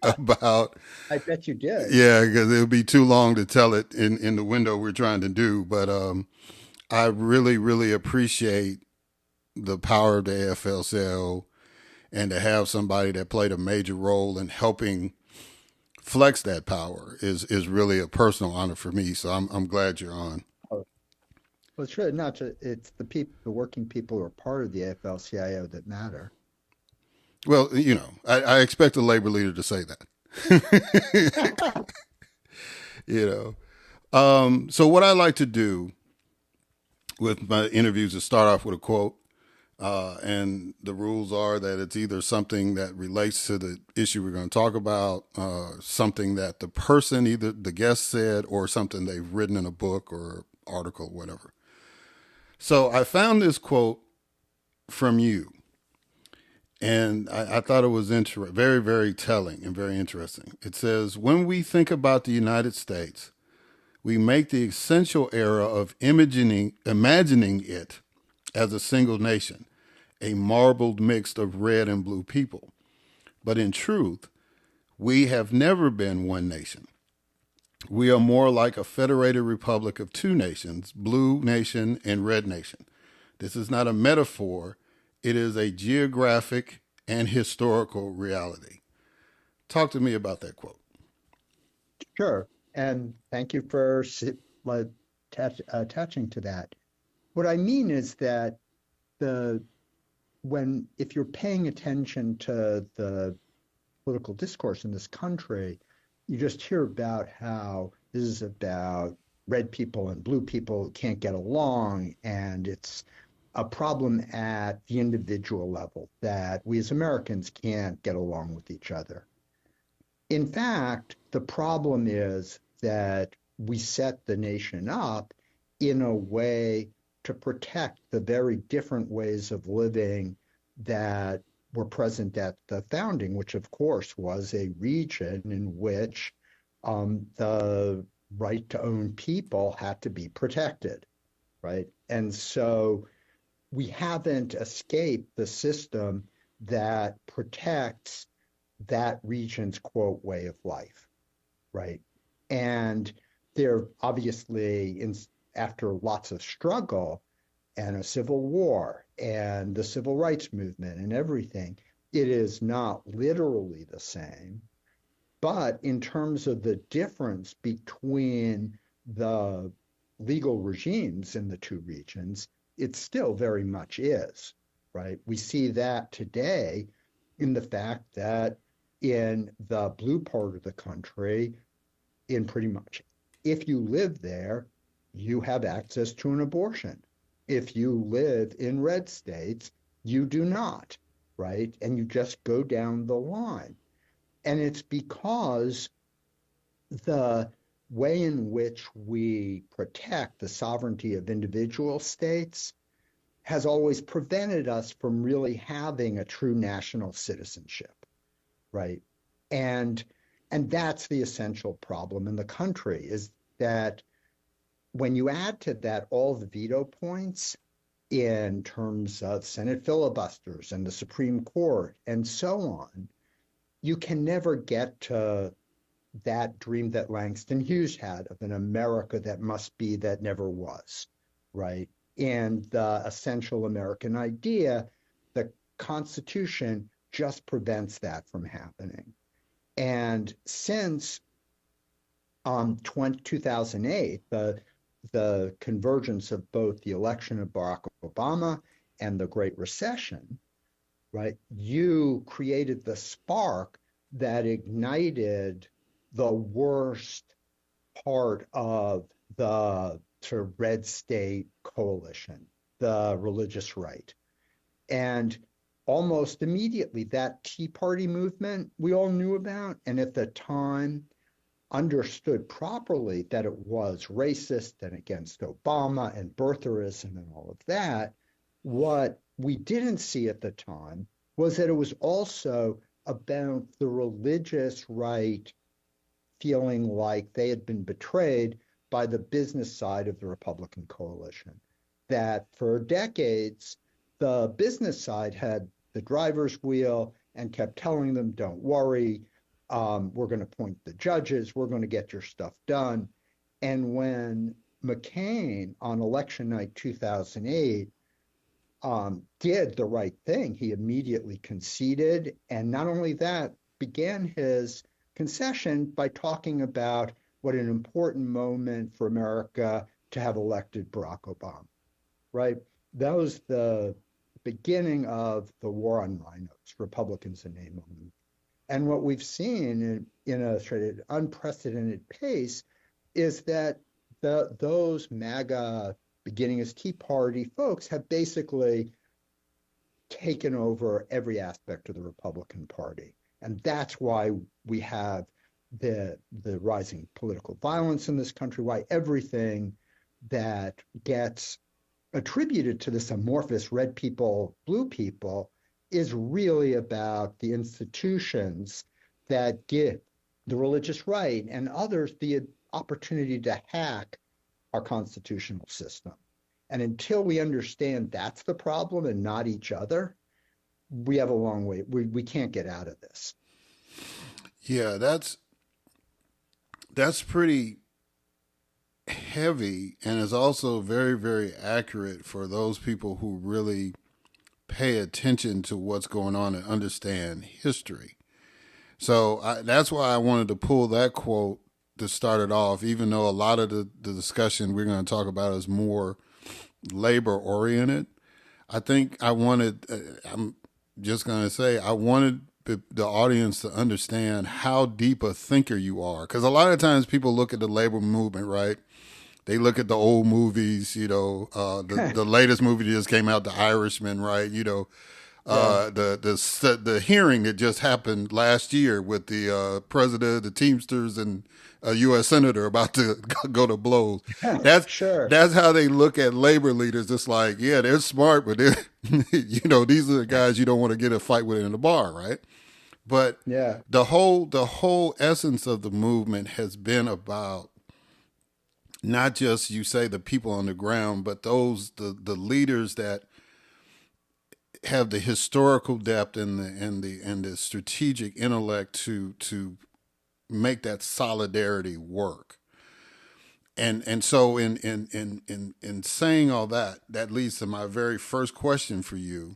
about, I bet you did. yeah, because it would be too long to tell it in the window we're trying to do. But I really, really appreciate the power of the AFL-CIO and to have somebody that played a major role in helping flex that power is really a personal honor for me. So I'm glad you're on. Oh, well, it's really not just, it's the working people who are part of the AFL-CIO that matter. Well, I expect a labor leader to say that. So what I like to do with my interviews is start off with a quote. And the rules are that it's either something that relates to the issue we're going to talk about, something that the person, either the guest said, or something they've written in a book or article, whatever. So I found this quote from you, and I thought it was very, very telling and very interesting. It says, "When we think about the United States, we make the essential error of imagining it as a single nation, a marbled mix of red and blue people. But in truth, we have never been one nation. We are more like a federated republic of two nations, blue nation and red nation. This is not a metaphor. It is a geographic and historical reality." Talk to me about that quote. Sure. And thank you for attaching to that. What I mean is that if you're paying attention to the political discourse in this country, you just hear about how this is about red people and blue people who can't get along, and it's a problem at the individual level that we as Americans can't get along with each other. In fact, the problem is that we set the nation up in a way to protect the very different ways of living that were present at the founding, which of course was a region in which the right to own people had to be protected, right? And so we haven't escaped the system that protects that region's, quote, way of life, right? And there obviously, after lots of struggle and a civil war and the civil rights movement and everything, it is not literally the same. But in terms of the difference between the legal regimes in the two regions, it still very much is, right? We see that today in the fact that in the blue part of the country, in pretty much, if you live there, you have access to an abortion. If you live in red states, you do not, right? And you just go down the line. And it's because the way in which we protect the sovereignty of individual states has always prevented us from really having a true national citizenship, right? And that's the essential problem in the country, is that when you add to that all the veto points in terms of Senate filibusters and the Supreme Court and so on, you can never get to that dream that Langston Hughes had of an America that must be that never was, right? And the essential American idea, the Constitution just prevents that from happening. And since 2008, the convergence of both the election of Barack Obama and the Great Recession, right, you created the spark that ignited the worst part of the sort of red state coalition, the religious right. And almost immediately, that Tea Party movement we all knew about, and at the time, understood properly that it was racist and against Obama and birtherism and all of that, what we didn't see at the time was that it was also about the religious right feeling like they had been betrayed by the business side of the Republican coalition. That for decades, the business side had the driver's wheel and kept telling them, don't worry, we're going to appoint the judges, we're going to get your stuff done. And when McCain on election night 2008 did the right thing, he immediately conceded. And not only that, began his concession by talking about what an important moment for America to have elected Barack Obama, right? That was the beginning of the war on rhinos, Republicans in name only. And what we've seen in a sort of unprecedented pace is that those MAGA, beginning as Tea Party folks, have basically taken over every aspect of the Republican Party. And that's why we have the rising political violence in this country, why everything that gets attributed to this amorphous red people, blue people, is really about the institutions that give the religious right and others the opportunity to hack our constitutional system. And until we understand that's the problem and not each other, we have a long way. We can't get out of this. Yeah, that's pretty heavy, and is also very, very accurate for those people who really pay attention to what's going on and understand history. So that's why I wanted to pull that quote to start it off, even though a lot of the discussion we're going to talk about is more labor oriented. I think I wanted, I'm just going to say, I wanted the audience to understand how deep a thinker you are. Because a lot of times people look at the labor movement, right? They look at the old movies, the latest movie that just came out, The Irishman, right? The hearing that just happened last year with the president of the Teamsters and a U.S. senator about to go to blows. That's sure. That's how they look at labor leaders. It's like, yeah, they're smart, but they're, these are the guys you don't want to get a fight with in the bar, right? But yeah, the whole essence of the movement has been about not just, you say, the people on the ground, but the leaders that have the historical depth and the strategic intellect to make that solidarity work. And so in saying all that, that leads to my very first question for you.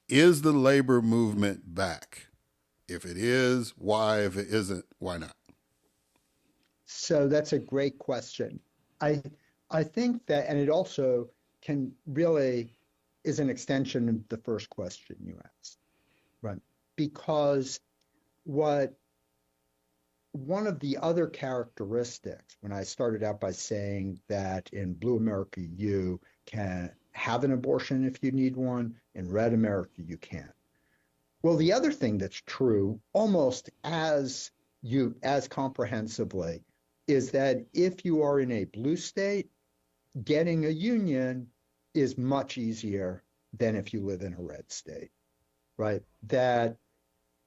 Is the labor movement back? If it is, why? If it isn't, why not? So that's a great question. I think that, and it also can really is an extension of the first question you asked, right? Because one of the other characteristics, when I started out by saying that in Blue America you can have an abortion if you need one, in Red America you can't. Well, the other thing that's true almost as comprehensively is that if you are in a blue state, getting a union is much easier than if you live in a red state, right? That,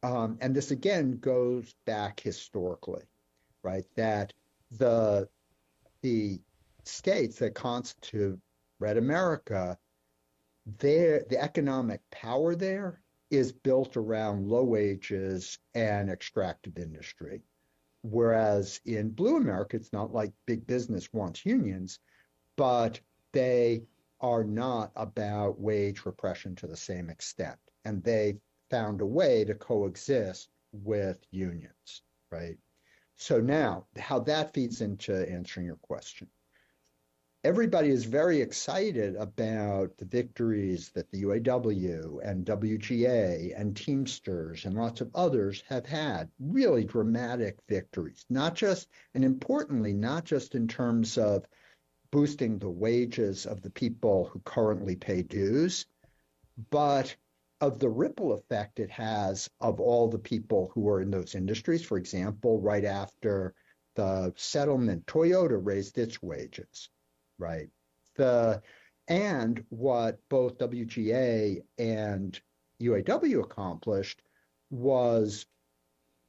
and this again goes back historically, right? That the states that constitute Red America, the economic power there is built around low wages and extractive industry. Whereas in Blue America, it's not like big business wants unions, but they are not about wage repression to the same extent. And they found a way to coexist with unions, right? So now, how that feeds into answering your question. Everybody is very excited about the victories that the UAW and WGA and Teamsters and lots of others have had, really dramatic victories, not just, and importantly, not just in terms of boosting the wages of the people who currently pay dues, but of the ripple effect it has of all the people who are in those industries. For example, right after the settlement, Toyota raised its wages, right? And what both WGA and UAW accomplished was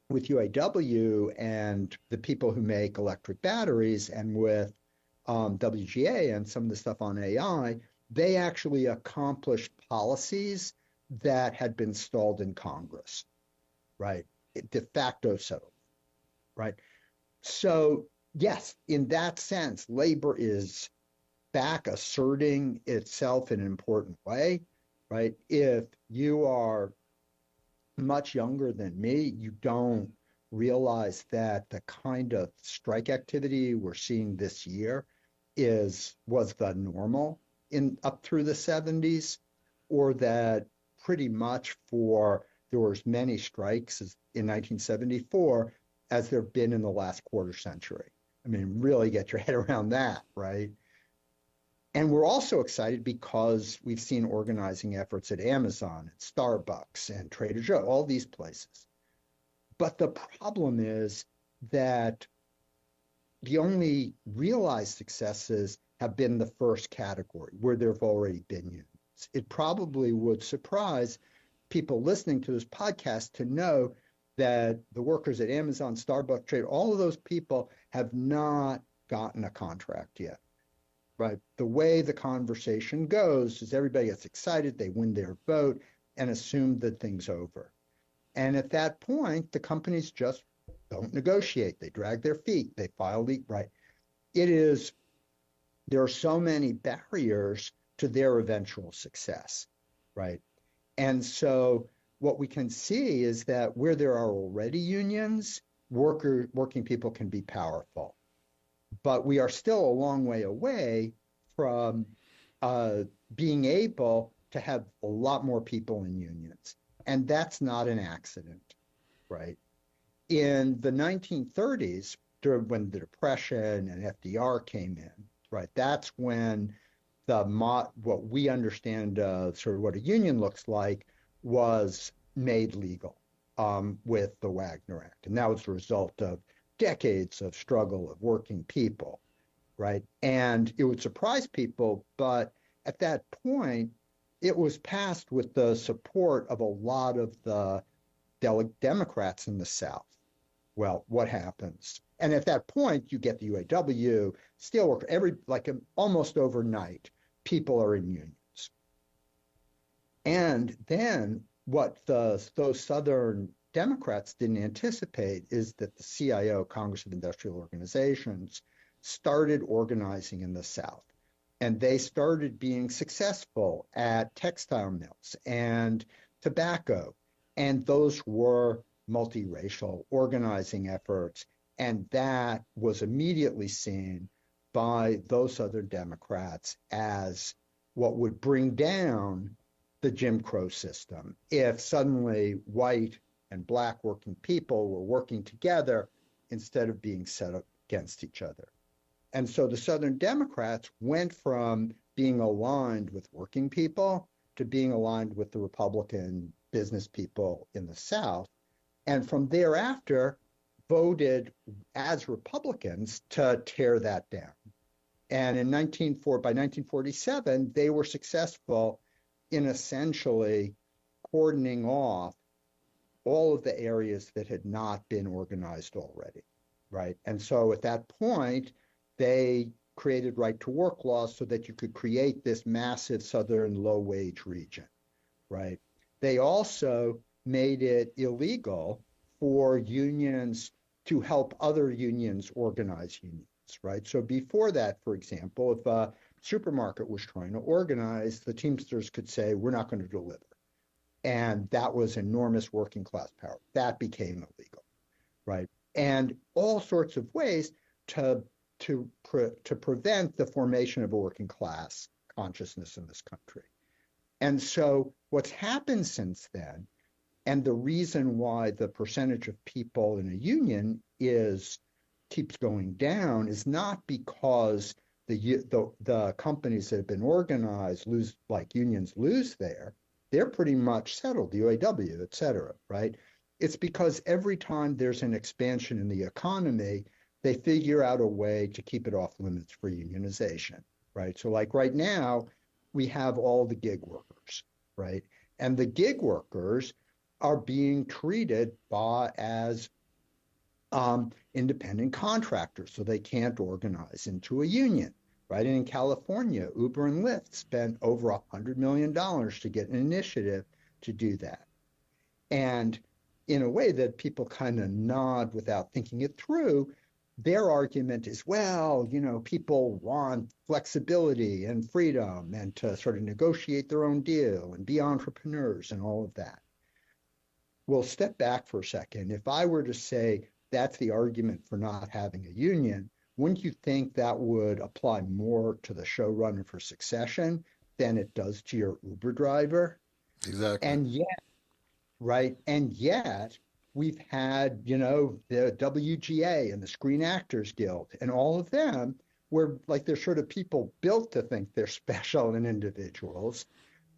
with UAW and the people who make electric batteries, and with WGA and some of the stuff on AI, they actually accomplished policies that had been stalled in Congress, right? De facto settlement, right? So yes, in that sense, labor is back asserting itself in an important way, right? If you are much younger than me, you don't realize that the kind of strike activity we're seeing this year was the normal in up through the 70s, or that pretty much there were as many strikes in 1974 as there have been in the last quarter century. I mean, really get your head around that, right? And we're also excited because we've seen organizing efforts at Amazon, at Starbucks, and Trader Joe, all these places. But the problem is that the only realized successes have been the first category, where there have already been unions. It probably would surprise people listening to this podcast to know that the workers at Amazon, Starbucks, Trader, all of those people have not gotten a contract yet. Right. The way the conversation goes is everybody gets excited, they win their vote, and assume that thing's over. And at that point, the companies just don't negotiate. They drag their feet. They file the right. There are so many barriers to their eventual success, right? And so what we can see is that where there are already unions, working people can be powerful. But we are still a long way away from being able to have a lot more people in unions. And that's not an accident, right? In the 1930s, when the Depression and FDR came in, right, that's when what we understand sort of what a union looks like was made legal with the Wagner Act. And that was the result of decades of struggle of working people, right? And it would surprise people, but at that point, it was passed with the support of a lot of the Democrats in the South. Well, what happens? And at that point, you get the UAW, steelworker, almost overnight, people are in unions. And then what those Southern Democrats didn't anticipate is that the CIO, Congress of Industrial Organizations, started organizing in the South. And they started being successful at textile mills and tobacco. And those were multiracial organizing efforts. And that was immediately seen by those other Democrats as what would bring down the Jim Crow system if suddenly white and black working people were working together instead of being set up against each other. And so the Southern Democrats went from being aligned with working people to being aligned with the Republican business people in the South. And from thereafter, voted as Republicans to tear that down. And by 1947, they were successful in essentially cordoning off all of the areas that had not been organized already, right? And so at that point, they created right-to-work laws so that you could create this massive southern low-wage region, right? They also made it illegal for unions to help other unions organize unions, right? So before that, for example, if a supermarket was trying to organize, the Teamsters could say, we're not going to deliver. And that was enormous working class power. That became illegal, right? And all sorts of ways to prevent the formation of a working class consciousness in this country. And so what's happened since then, and the reason why the percentage of people in a union keeps going down, is not because the companies that have been organized unions lose there. they're pretty much settled, the UAW, et cetera, right? It's because every time there's an expansion in the economy, they figure out a way to keep it off limits for unionization, right? So like right now, we have all the gig workers, right? And the gig workers are being treated as independent contractors, so they can't organize into a union, right? And in California, Uber and Lyft spent over $100 million to get an initiative to do that. And in a way that people kind of nod without thinking it through, their argument is, well, people want flexibility and freedom and to sort of negotiate their own deal and be entrepreneurs and all of that. Well, step back for a second. If I were to say that's the argument for not having a union, wouldn't you think that would apply more to the showrunner for Succession than it does to your Uber driver? Exactly. And yet, right? And yet, we've had, the WGA and the Screen Actors Guild and all of them where like they're sort of people built to think they're special and individuals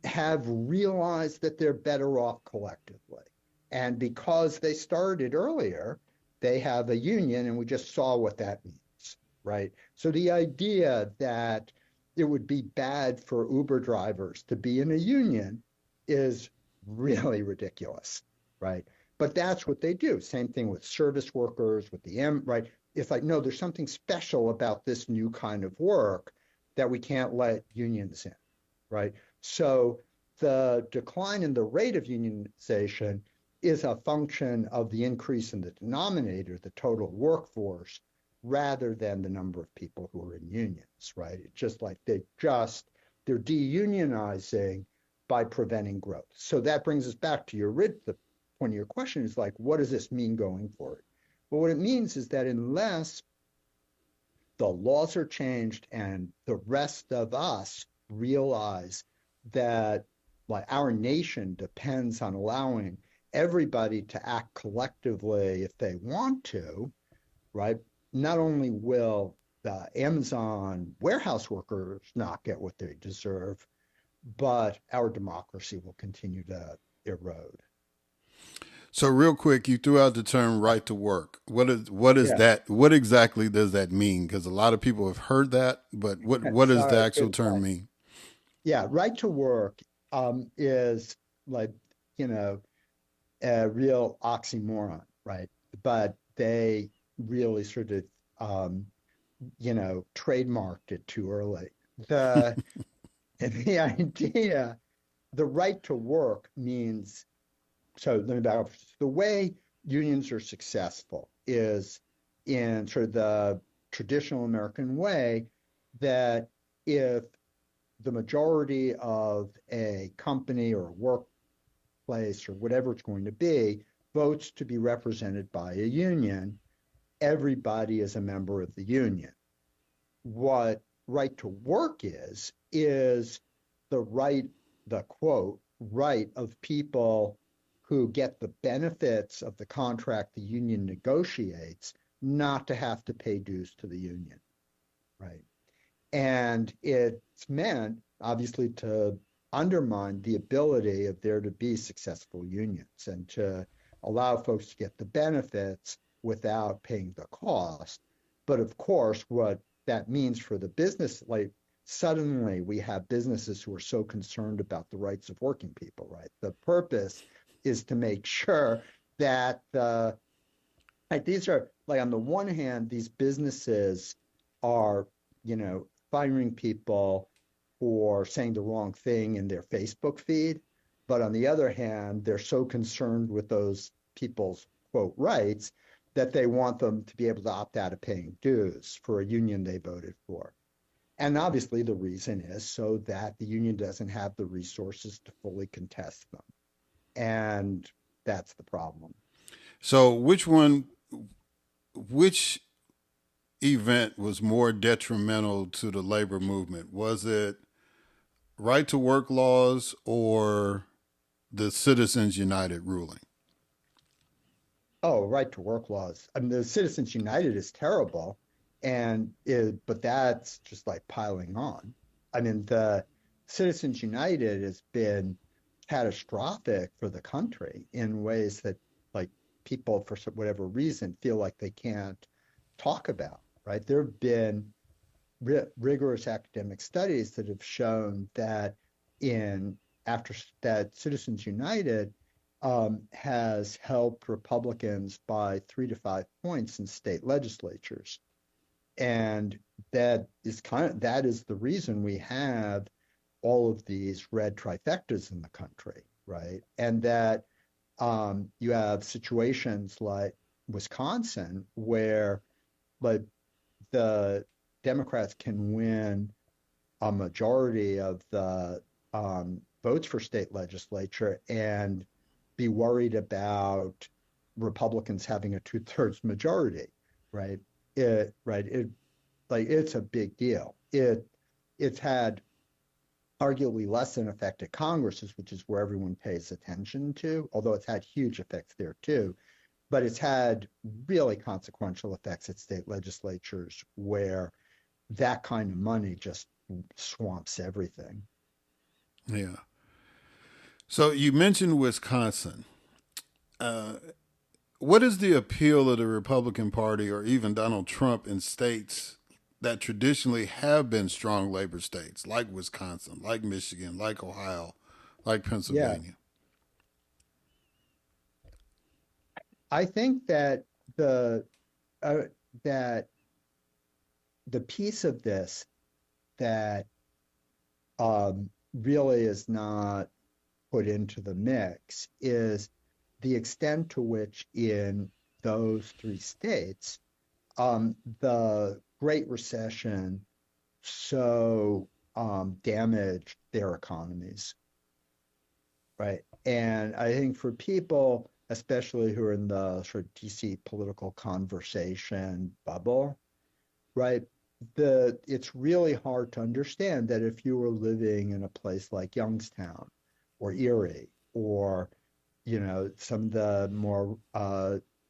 have realized that they're better off collectively. And because they started earlier, they have a union, and we just saw what that means, right? So the idea that it would be bad for Uber drivers to be in a union is really ridiculous, right? But that's what they do. Same thing with service workers, with the right? It's like, no, there's something special about this new kind of work that we can't let unions in, right? So the decline in the rate of unionization is a function of the increase in the denominator, the total workforce, rather than the number of people who are in unions, right? It's just like they're deunionizing by preventing growth. So that brings us back to the point of your question is like, what does this mean going forward? Well, what it means is that unless the laws are changed and the rest of us realize that like our nation depends on allowing everybody to act collectively if they want to, right? Not only will the Amazon warehouse workers not get what they deserve, but our democracy will continue to erode. So real quick, you threw out the term right to work. What is that? What exactly does that mean? Because a lot of people have heard that, but what does the actual term mean? Yeah, right to work is like, a real oxymoron, right? But they really sort of, trademarked it too early. The idea, the right to work means, so let me back up. The way unions are successful is in sort of the traditional American way that if the majority of a company or a workplace or whatever it's going to be votes to be represented by a union, everybody is a member of the union. What right to work is the right, the quote, right of people who get the benefits of the contract the union negotiates not to have to pay dues to the union, right? And it's meant, obviously, to undermine the ability of there to be successful unions and to allow folks to get the benefits without paying the cost. But of course, what that means for the business, like suddenly we have businesses who are so concerned about the rights of working people, right? The purpose is to make sure that these are, like, on the one hand, these businesses are, firing people for saying the wrong thing in their Facebook feed. But on the other hand, they're so concerned with those people's, quote, rights that they want them to be able to opt out of paying dues for a union they voted for. And obviously the reason is so that the union doesn't have the resources to fully contest them. And that's the problem. So which event was more detrimental to the labor movement? Was it right to work laws or the Citizens United ruling? Oh, right to work laws. I mean, the Citizens United is terrible, but that's just like piling on. I mean, the Citizens United has been catastrophic for the country in ways that, like, people, for whatever reason, feel like they can't talk about, right? There have been rigorous academic studies that have shown that after that Citizens United has helped Republicans by 3 to 5 points in state legislatures. And that is the reason we have all of these red trifectas in the country, right? And that you have situations like Wisconsin where, like, the Democrats can win a majority of the votes for state legislature and be worried about Republicans having a 2/3 majority, right? It's a big deal. It's had arguably less than effect at Congresses, which is where everyone pays attention to, although it's had huge effects there too. But it's had really consequential effects at state legislatures where that kind of money just swamps everything. Yeah. So you mentioned Wisconsin. What is the appeal of the Republican Party or even Donald Trump in states that traditionally have been strong labor states, like Wisconsin, like Michigan, like Ohio, like Pennsylvania? I think that that the piece of this that really is not put into the mix is the extent to which in those 3 states the Great Recession so damaged their economies, right? And I think for people, especially who are in the sort of DC political conversation bubble, right, it's really hard to understand that if you were living in a place like Youngstown or Erie or, some of the more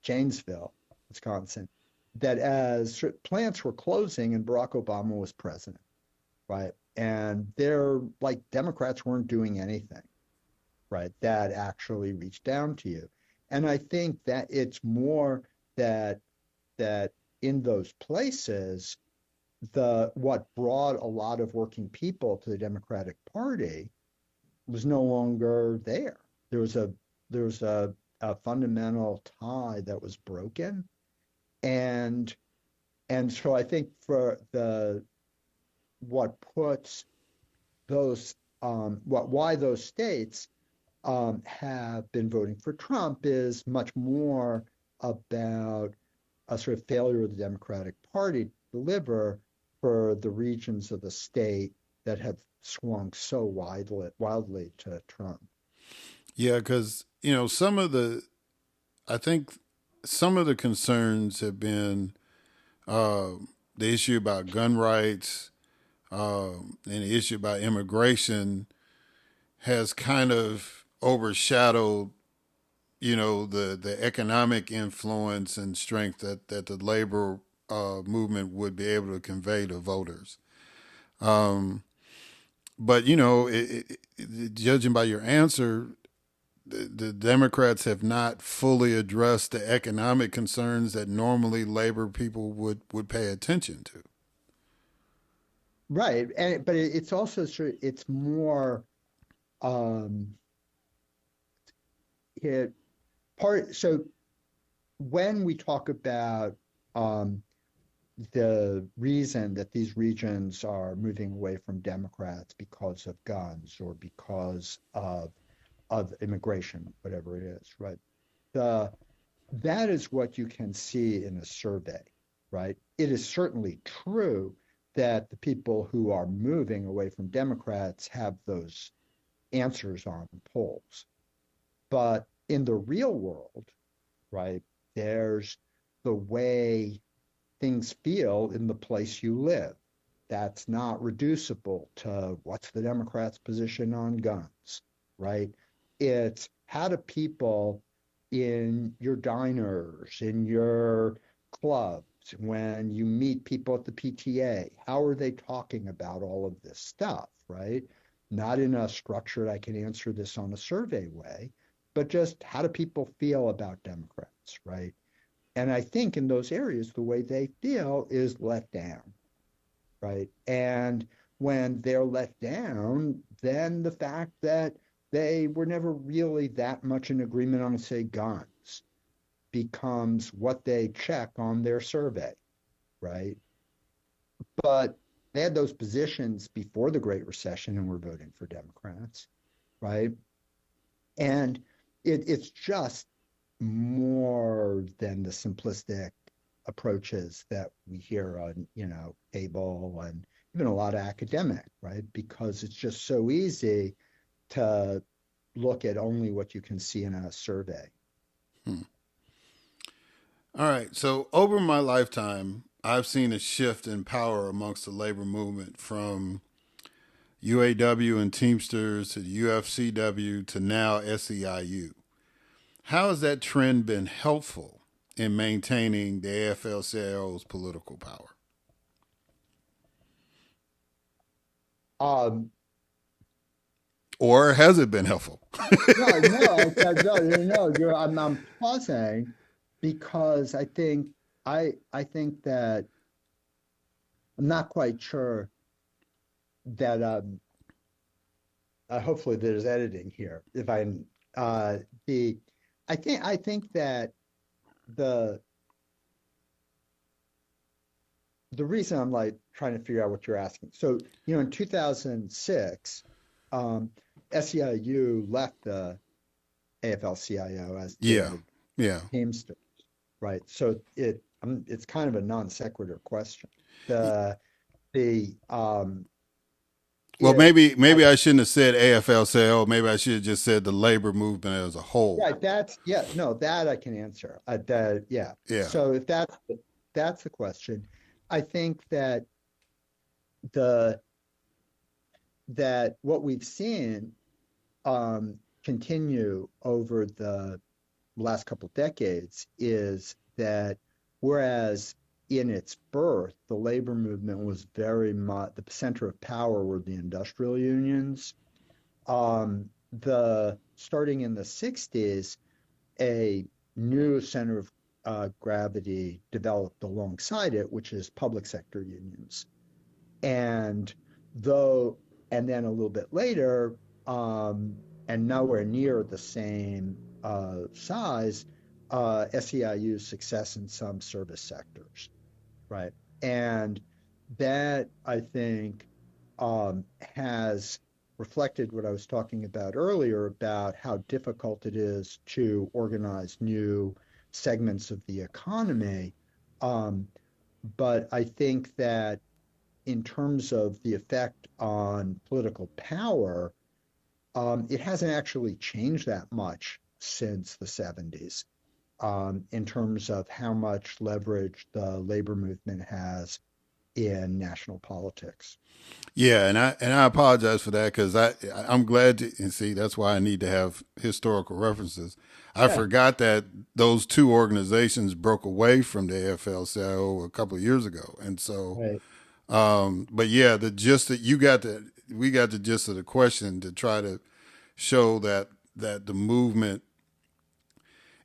Janesville, Wisconsin, that as plants were closing and Barack Obama was president, right? And they're like, Democrats weren't doing anything, right, that actually reached down to you. And I think that it's more that in those places, what brought a lot of working people to the Democratic Party was no longer there. There was a fundamental tie that was broken. And so I think for what puts those why those states have been voting for Trump is much more about a sort of failure of the Democratic Party to deliver for the regions of the state that have swung so wildly to Trump. Yeah, because I think some of the concerns have been the issue about gun rights and the issue about immigration has kind of overshadowed, the economic influence and strength that the labor movement would be able to convey to voters. But, judging by your answer, the Democrats have not fully addressed the economic concerns that normally labor people would pay attention to. Right. But it's also it's more so when we talk about the reason that these regions are moving away from Democrats because of guns or because of immigration, whatever it is, right? That is what you can see in a survey, right? It is certainly true that the people who are moving away from Democrats have those answers on polls. But in the real world, right, there's the way things feel in the place you live. That's not reducible to what's the Democrats' position on guns, right? It's how do people in your diners, in your clubs, when you meet people at the PTA, how are they talking about all of this stuff, right? not in a structured, I can answer this on a survey way, but just how do people feel about Democrats, right? And I think in those areas, the way they feel is let down, right? And when they're let down, then the fact that they were never really that much in agreement on, say, guns becomes what they check on their survey, right? But they had those positions before the Great Recession and were voting for Democrats, right? And it's just more than the simplistic approaches that we hear on, cable and even a lot of academic, right? Because it's just so easy to look at only what you can see in a survey. All right. So over my lifetime, I've seen a shift in power amongst the labor movement from UAW and Teamsters to the UFCW to now SEIU. How has that trend been helpful in maintaining the AFL-CIO's political power? Or has it been helpful? No. I'm pausing because I think that I'm not quite sure that hopefully there's editing here. If I think that the reason I'm like trying to figure out what you're asking. So, in 2006, SEIU left the AFL-CIO as Teamsters, right? So it's kind of a non sequitur question. Maybe I shouldn't have said AFL-CIO. Maybe I should have just said the labor movement as a whole. Right. That I can answer. Yeah. So if that's the question, I think that that what we've seen continue over the last couple of decades is that whereas in its birth, the labor movement was very much the center of power were the industrial unions. Starting in the 60s, a new center of gravity developed alongside it, which is public sector unions. And then a little bit later, and nowhere near the same size, SEIU's success in some service sectors, right? And that, I think, has reflected what I was talking about earlier about how difficult it is to organize new segments of the economy. But I think that in terms of the effect on political power, it hasn't actually changed that much since the 70s in terms of how much leverage the labor movement has in national politics. Yeah, and I apologize for that because I'm glad to and see that's why I need to have historical references. I forgot that those two organizations broke away from the AFL-CIO a couple of years ago, and so. Right. But yeah, the gist that we got the gist of the question to try to show that the movement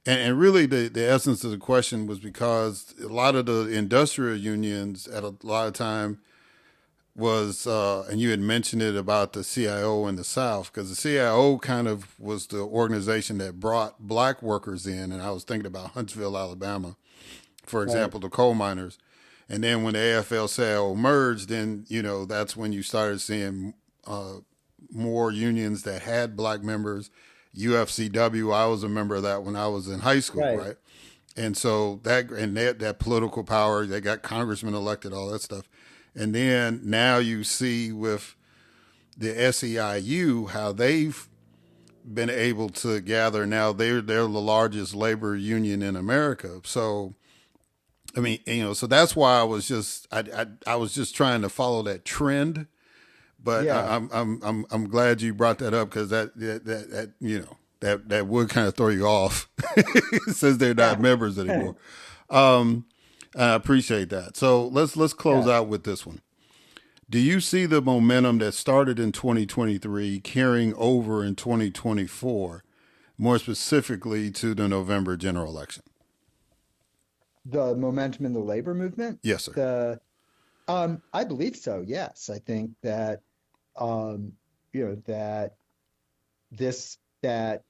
and really the essence of the question was because a lot of the industrial unions at a lot of time was, and you had mentioned it about the CIO in the South, because the CIO kind of was the organization that brought black workers in. And I was thinking about Huntsville, Alabama, for example, the coal miners. And then when the AFL-CIO merged, then, that's when you started seeing more unions that had black members. UFCW, I was a member of that when I was in high school, right? And so that political power, they got congressmen elected, all that stuff. And then now you see with the SEIU how they've been able to gather. Now they're the largest labor union in America. So I mean, so that's why I was just trying to follow that trend, but I'm glad you brought that up because that would kind of throw you off since they're not members anymore. I appreciate that. So let's close out with this one. Do you see the momentum that started in 2023 carrying over in 2024, more specifically to the November general election? The momentum in the labor movement? Yes, sir. I believe so. Yes, I think that um, that that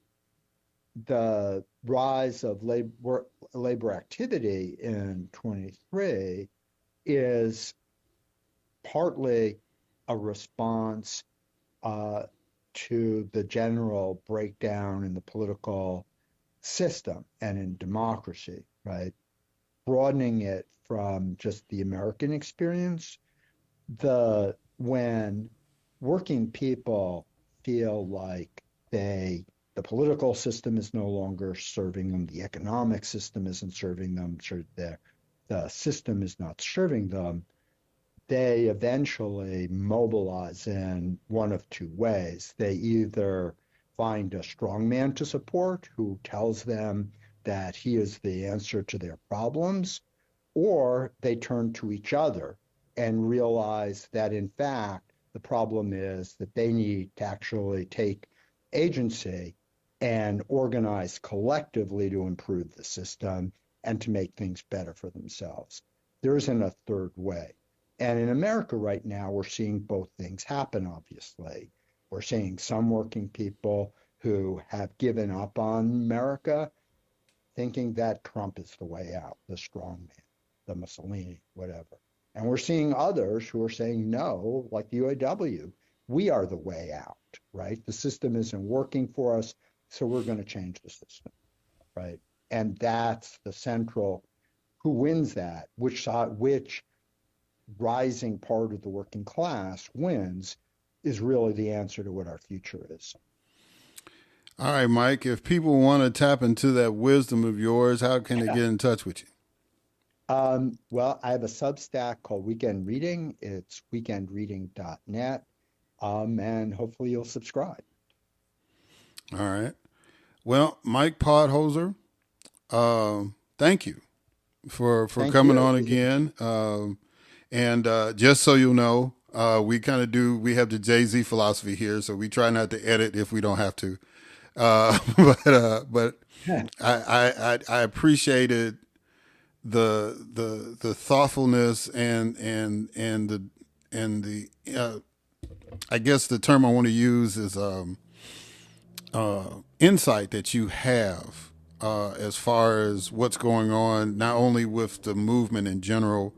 the rise of labor activity in 23 is partly a response to the general breakdown in the political system and in democracy, right? Broadening it from just the American experience, when working people feel like the political system is no longer serving them, the economic system isn't serving them, the system is not serving them, they eventually mobilize in one of two ways. They either find a strong man to support who tells them that he is the answer to their problems, or they turn to each other and realize that, in fact, the problem is that they need to actually take agency and organize collectively to improve the system and to make things better for themselves. There isn't a third way. And in America right now, we're seeing both things happen, obviously. We're seeing some working people who have given up on America, thinking that Trump is the way out, the strong man, the Mussolini, whatever. And we're seeing others who are saying no, like the UAW. We are the way out, right? The system isn't working for us, so we're going to change the system, right? And that's the central, who wins that, which rising part of the working class wins, is really the answer to what our future is. All right, Mike, if people want to tap into that wisdom of yours, how can they get in touch with you? Well, I have a Substack called Weekend Reading. It's weekendreading.net, and hopefully you'll subscribe. All right. Well, Mike Podhorzer, thank you for coming on again. And just so you know, we have the Jay-Z philosophy here, so we try not to edit if we don't have to. But I appreciated the thoughtfulness and the I guess the term I want to use is insight that you have as far as what's going on, not only with the movement in general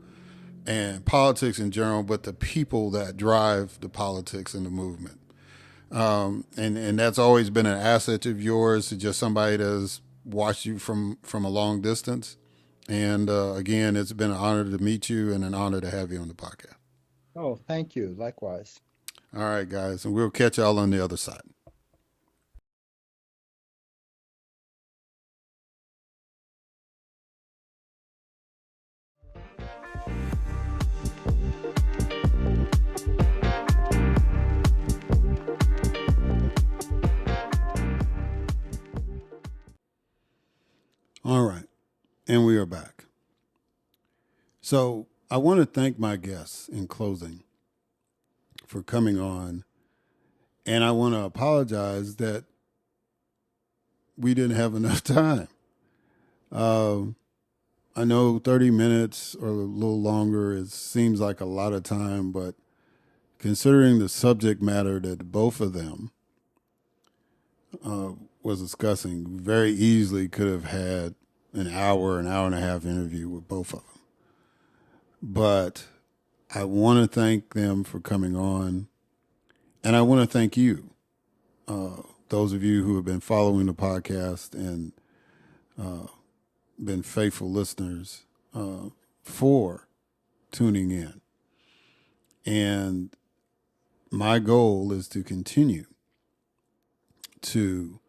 and politics in general, but the people that drive the politics and the movement. And that's always been an asset of yours, to just somebody that's watched you from a long distance. And again, it's been an honor to meet you and an honor to have you on the podcast. Oh, thank you. Likewise. All right, guys. And we'll catch y'all on the other side. All right. And we are back. So I want to thank my guests in closing for coming on. And I want to apologize that we didn't have enough time. I know 30 minutes or a little longer, it seems like a lot of time, but considering the subject matter that both of them was discussing, very easily could have had an hour and a half interview with both of them. But I want to thank them for coming on. And I want to thank you, those of you who have been following the podcast and been faithful listeners, for tuning in. And my goal is to continue to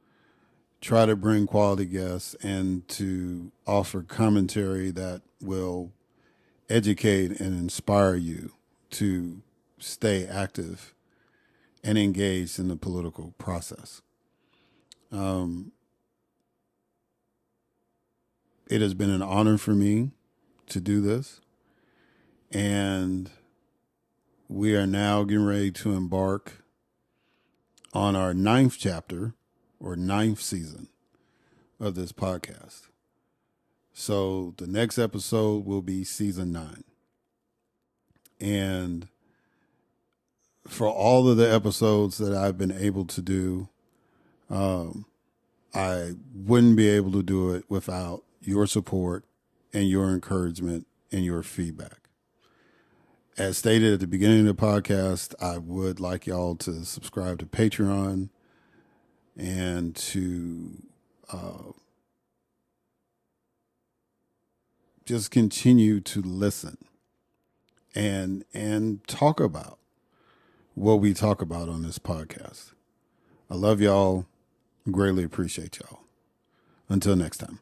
try to bring quality guests and to offer commentary that will educate and inspire you to stay active and engaged in the political process. It has been an honor for me to do this, and we are now getting ready to embark on our 9th chapter or 9th season of this podcast. So the next episode will be season 9. And for all of the episodes that I've been able to do, I wouldn't be able to do it without your support and your encouragement and your feedback. As stated at the beginning of the podcast, I would like y'all to subscribe to Patreon and to just continue to listen and talk about what we talk about on this podcast. I love y'all. Greatly appreciate y'all. Until next time.